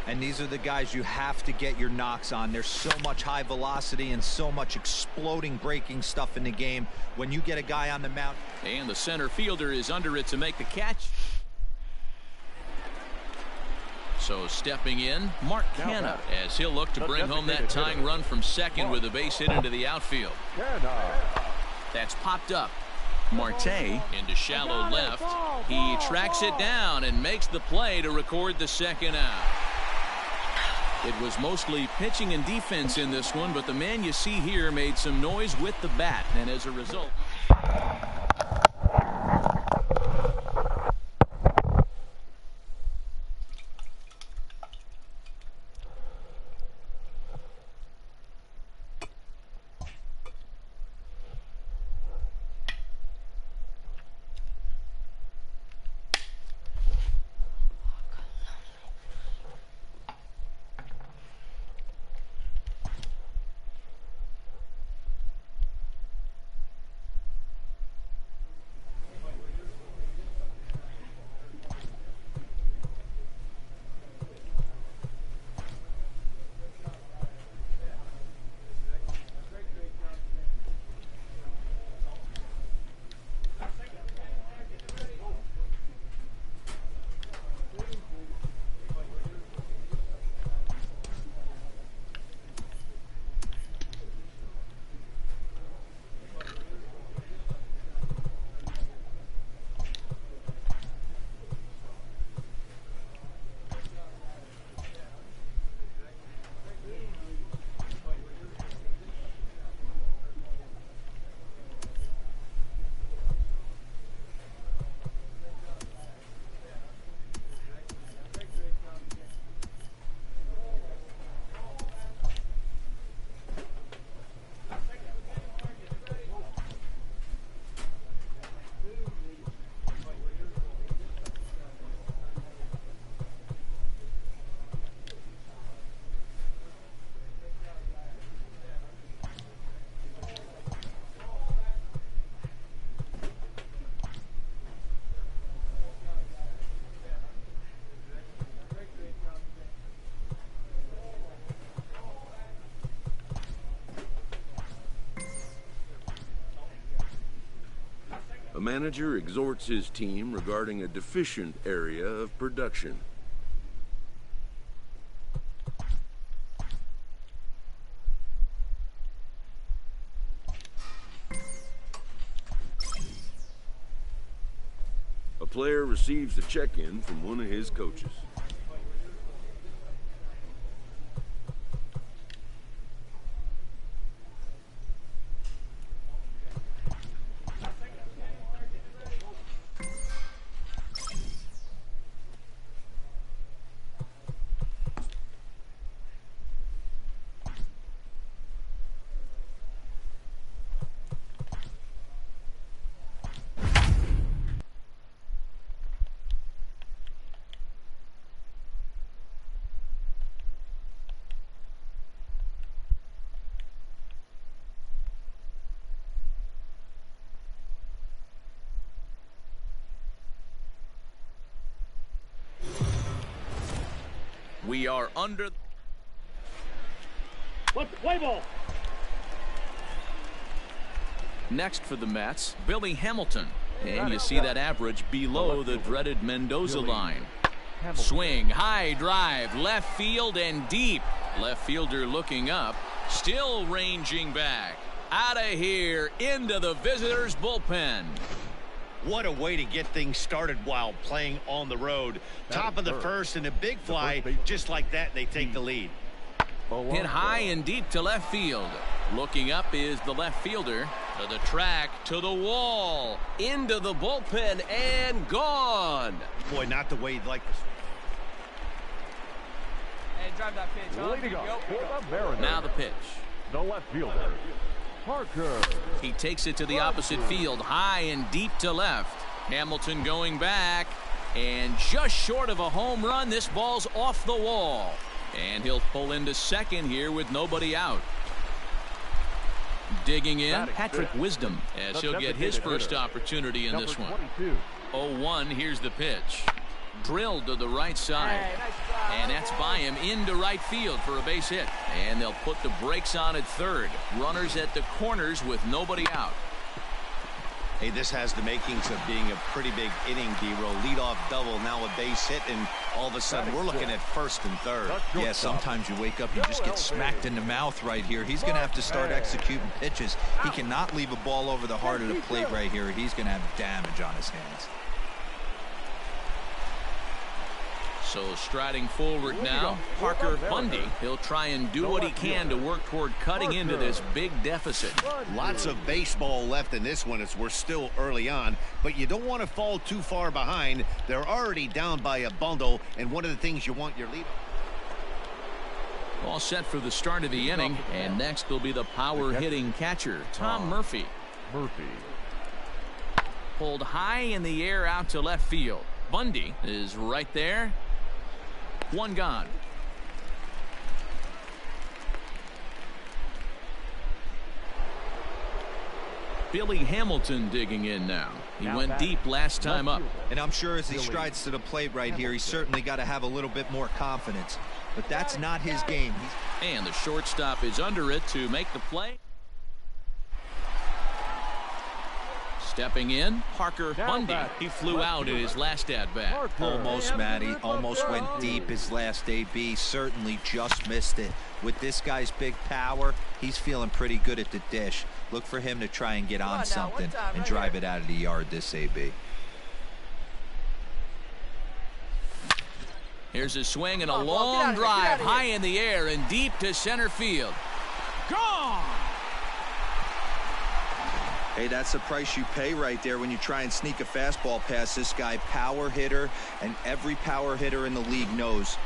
And these are the guys you have to get your knocks on. There's so much high velocity and so much exploding breaking stuff in the game. When you get a guy on the mound. And the center fielder is under it to make the catch. So stepping in, Mark Canha, as he'll look to bring home that tying run from second with a base hit into the outfield. That's popped up. Marte into shallow left. He tracks it down and makes the play to record the 2nd out. It was mostly pitching and defense in this one, but the man you see here made some noise with the bat, and as a result. manager exhorts his team regarding a deficient area of production. A player receives a check-in from one of his coaches. We are under. Let's play ball. Next for the Mets, Billy Hamilton. And you see that average below the dreaded Mendoza line. Swing, high drive, left field and deep. Left fielder looking up, still ranging back. Out of here, into the visitors' bullpen. What a way to get things started while playing on the road. Top of the first and a big fly, just like that, they take the lead. Hit high and deep to left field. Looking up is the left fielder. To the track, to the wall, into the bullpen, and gone. Boy, not the way you'd like this. Hey, drive that pitch, huh? Leading off for the Mariners, Now the pitch. the left fielder, Parker. He takes it to the opposite field, high and deep to left. Hamilton going back, and just short of a home run, this ball's off the wall. And he'll pull into second here with nobody out. Digging in, Patrick Wisdom, as he'll get his first opportunity in this one. 0-1, here's the pitch. Drilled to the right side. And that's by him into right field for a base hit. And they'll put the brakes on at third. Runners at the corners with nobody out. Hey, this has the makings of being a pretty big inning, D-Roll. Leadoff double, now a base hit, and all of a sudden we're looking at first and third. Yeah, sometimes you wake up, you just get smacked in the mouth right here. He's going to have to start executing pitches. He cannot leave a ball over the heart of the plate right here. He's going to have damage on his hands. So striding forward now, Parker Bundy. He'll try and do what he can to work toward cutting into this big deficit. Lots of baseball left in this one as we're still early on, but you don't want to fall too far behind. They're already down by a bundle, and one of the things you want your lead. All set for the start of the inning, and next will be the power hitting catcher, Tom Murphy. Pulled high in the air out to left field. Bundy is right there. One gone. Billy Hamilton digging in now. He went deep last time up. And I'm sure as he strides to the plate right here, he's certainly got to have a little bit more confidence. But that's not his game. And the shortstop is under it to make the play. Stepping in, Parker Bundy. He flew out in his last at-bat. Almost, Matty. Almost went deep his last AB. Certainly just missed it. With this guy's big power, he's feeling pretty good at the dish. Look for him to try and get on something and drive it out of the yard this AB. Here's a swing and a long drive high in the air and deep to center field. Gone! Hey, that's the price you pay right there when you try and sneak a fastball past this guy. Power hitter, and every power hitter in the league knows.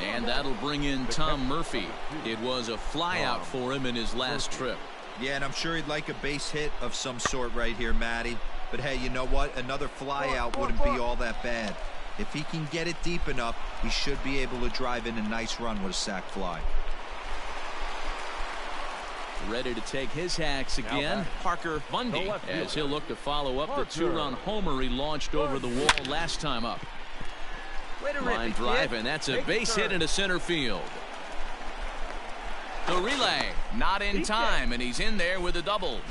And that'll bring in Tom Murphy. It was a flyout for him in his last trip. Yeah, and I'm sure he'd like a base hit of some sort right here, Matty. But hey, you know what? Another flyout wouldn't be all that bad. If he can get it deep enough, he should be able to drive in a nice run with a sac fly. Ready to take his hacks again, Parker Bundy, as he'll look to follow up the two-run homer he launched over the wall last time up. Line drive, and that's a base hit into center field. The relay, not in time, and he's in there with a double.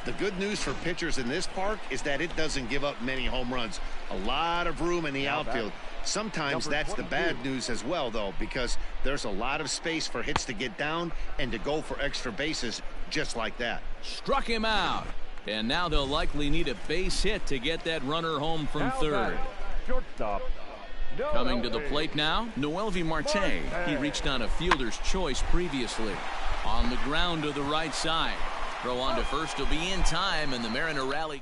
The good news for pitchers in this park is that it doesn't give up many home runs. A lot of room in the outfield. Sometimes that's the bad news as well, though, because there's a lot of space for hits to get down and to go for extra bases just like that. Struck him out. And now they'll likely need a base hit to get that runner home from third. Shortstop. Coming to the plate now, Noelvi Marte. He reached on a fielder's choice previously. On the ground to the right side. Throw on to first will be in time, and the Mariner rally.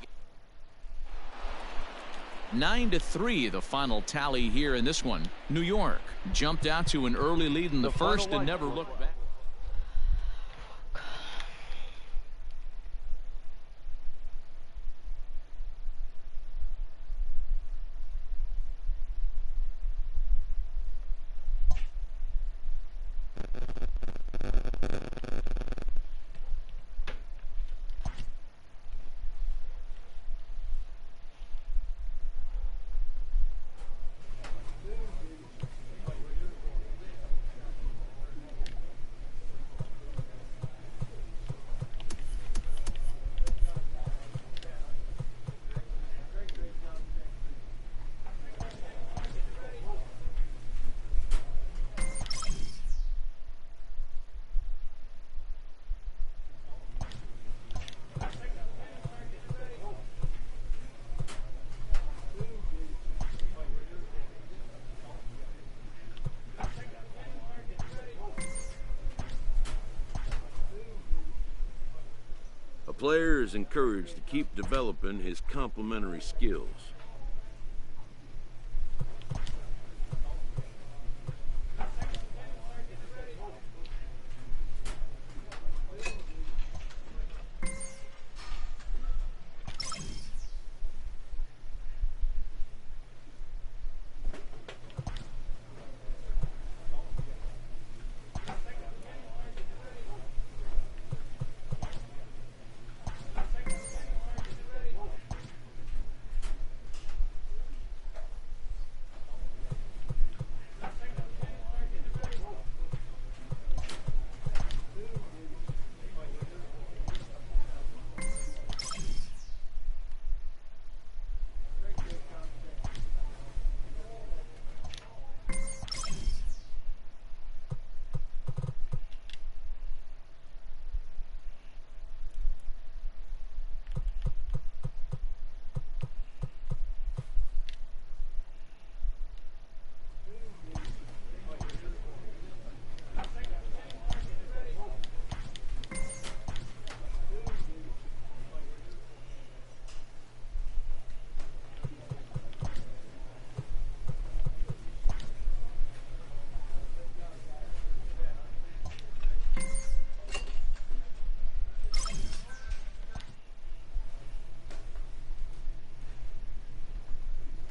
9-3 the final tally here in this one. New York jumped out to an early lead in the first and never looked back. A player is encouraged to keep developing his complementary skills.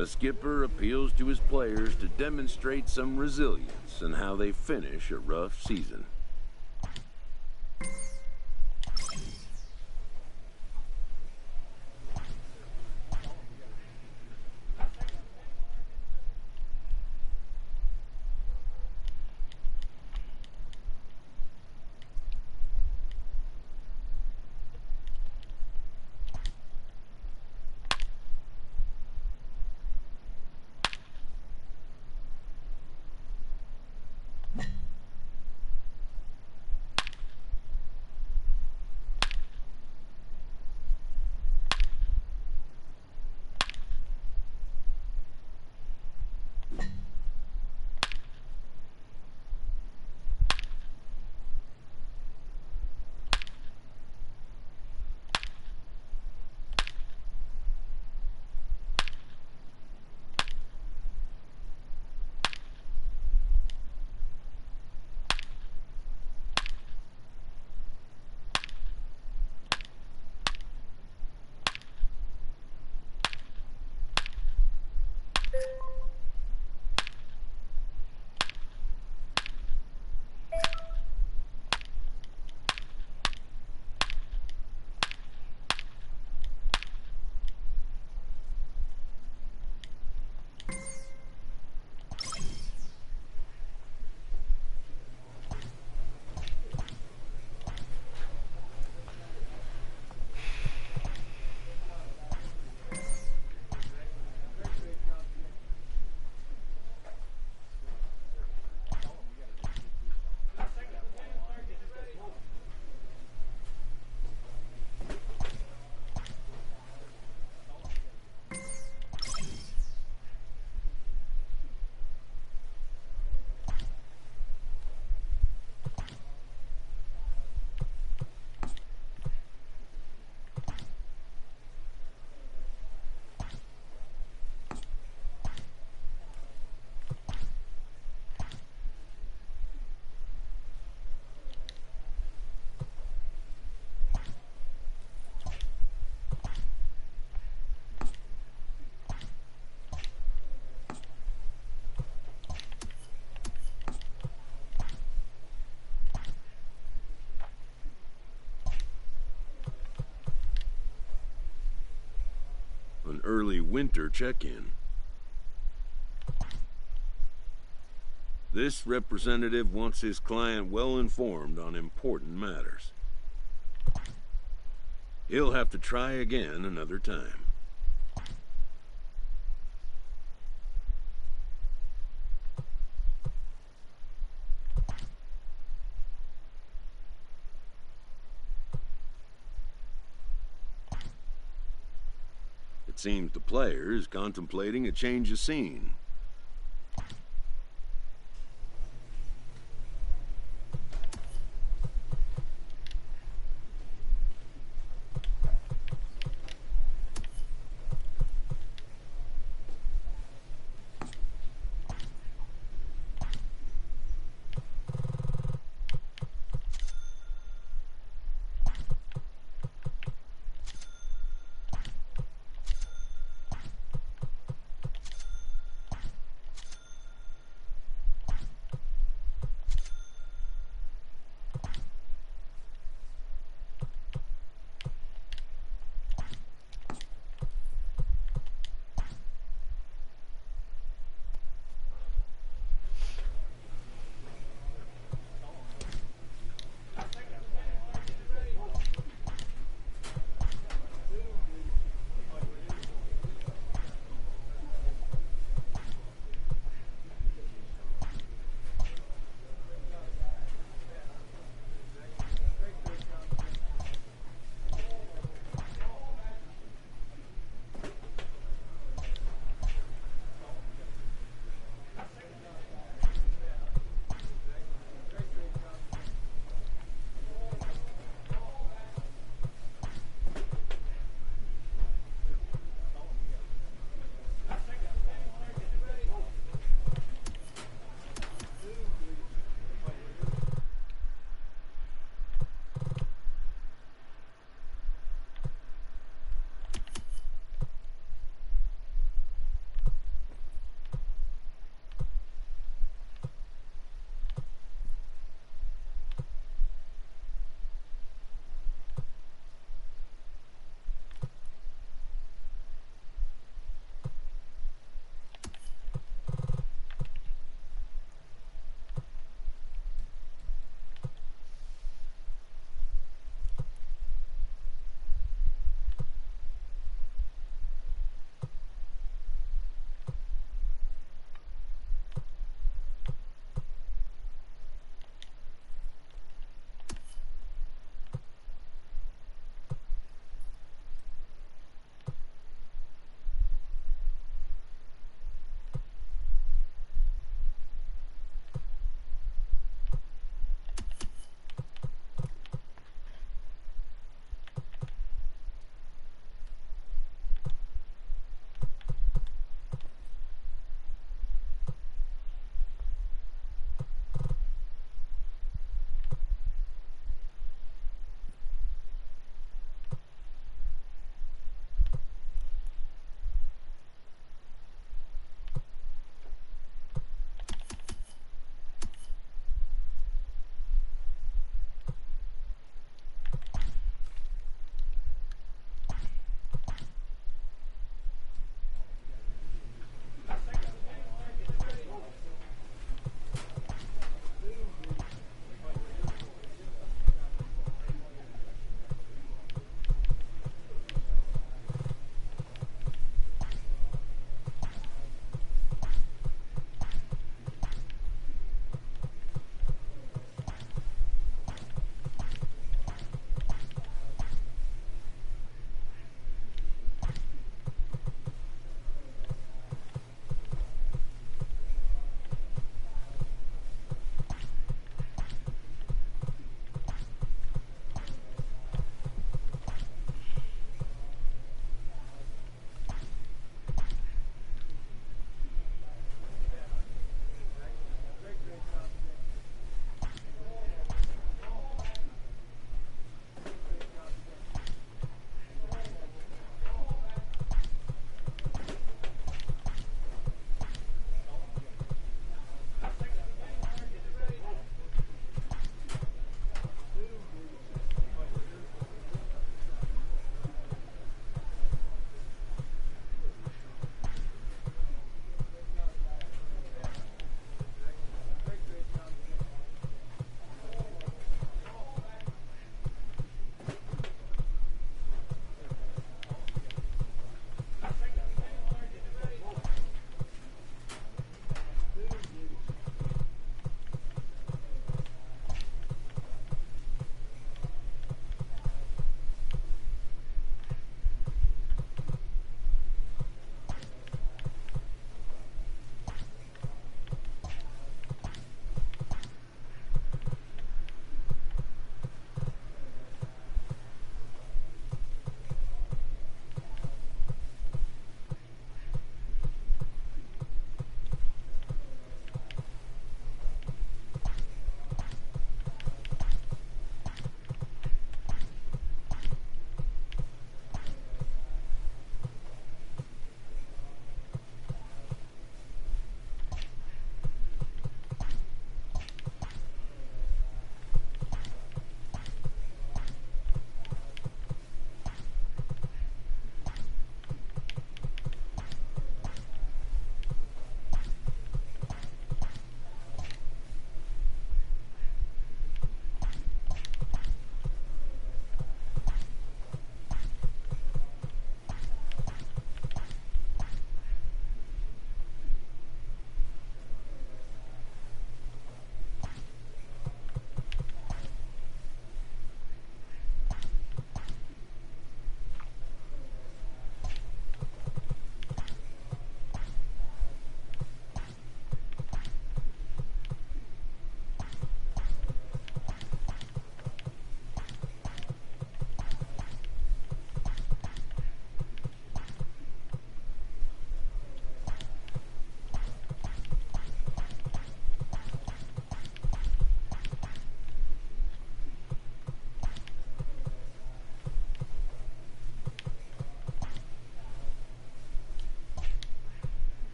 A skipper appeals to his players to demonstrate some resilience in how they finish a rough season. a winter check-in. This representative wants his client well informed on important matters. He'll have to try again another time. It seems the player is contemplating a change of scene.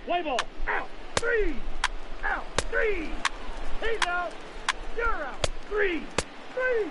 Play ball. Out. 3. Out. 3. He's out. You're out. 3. 3.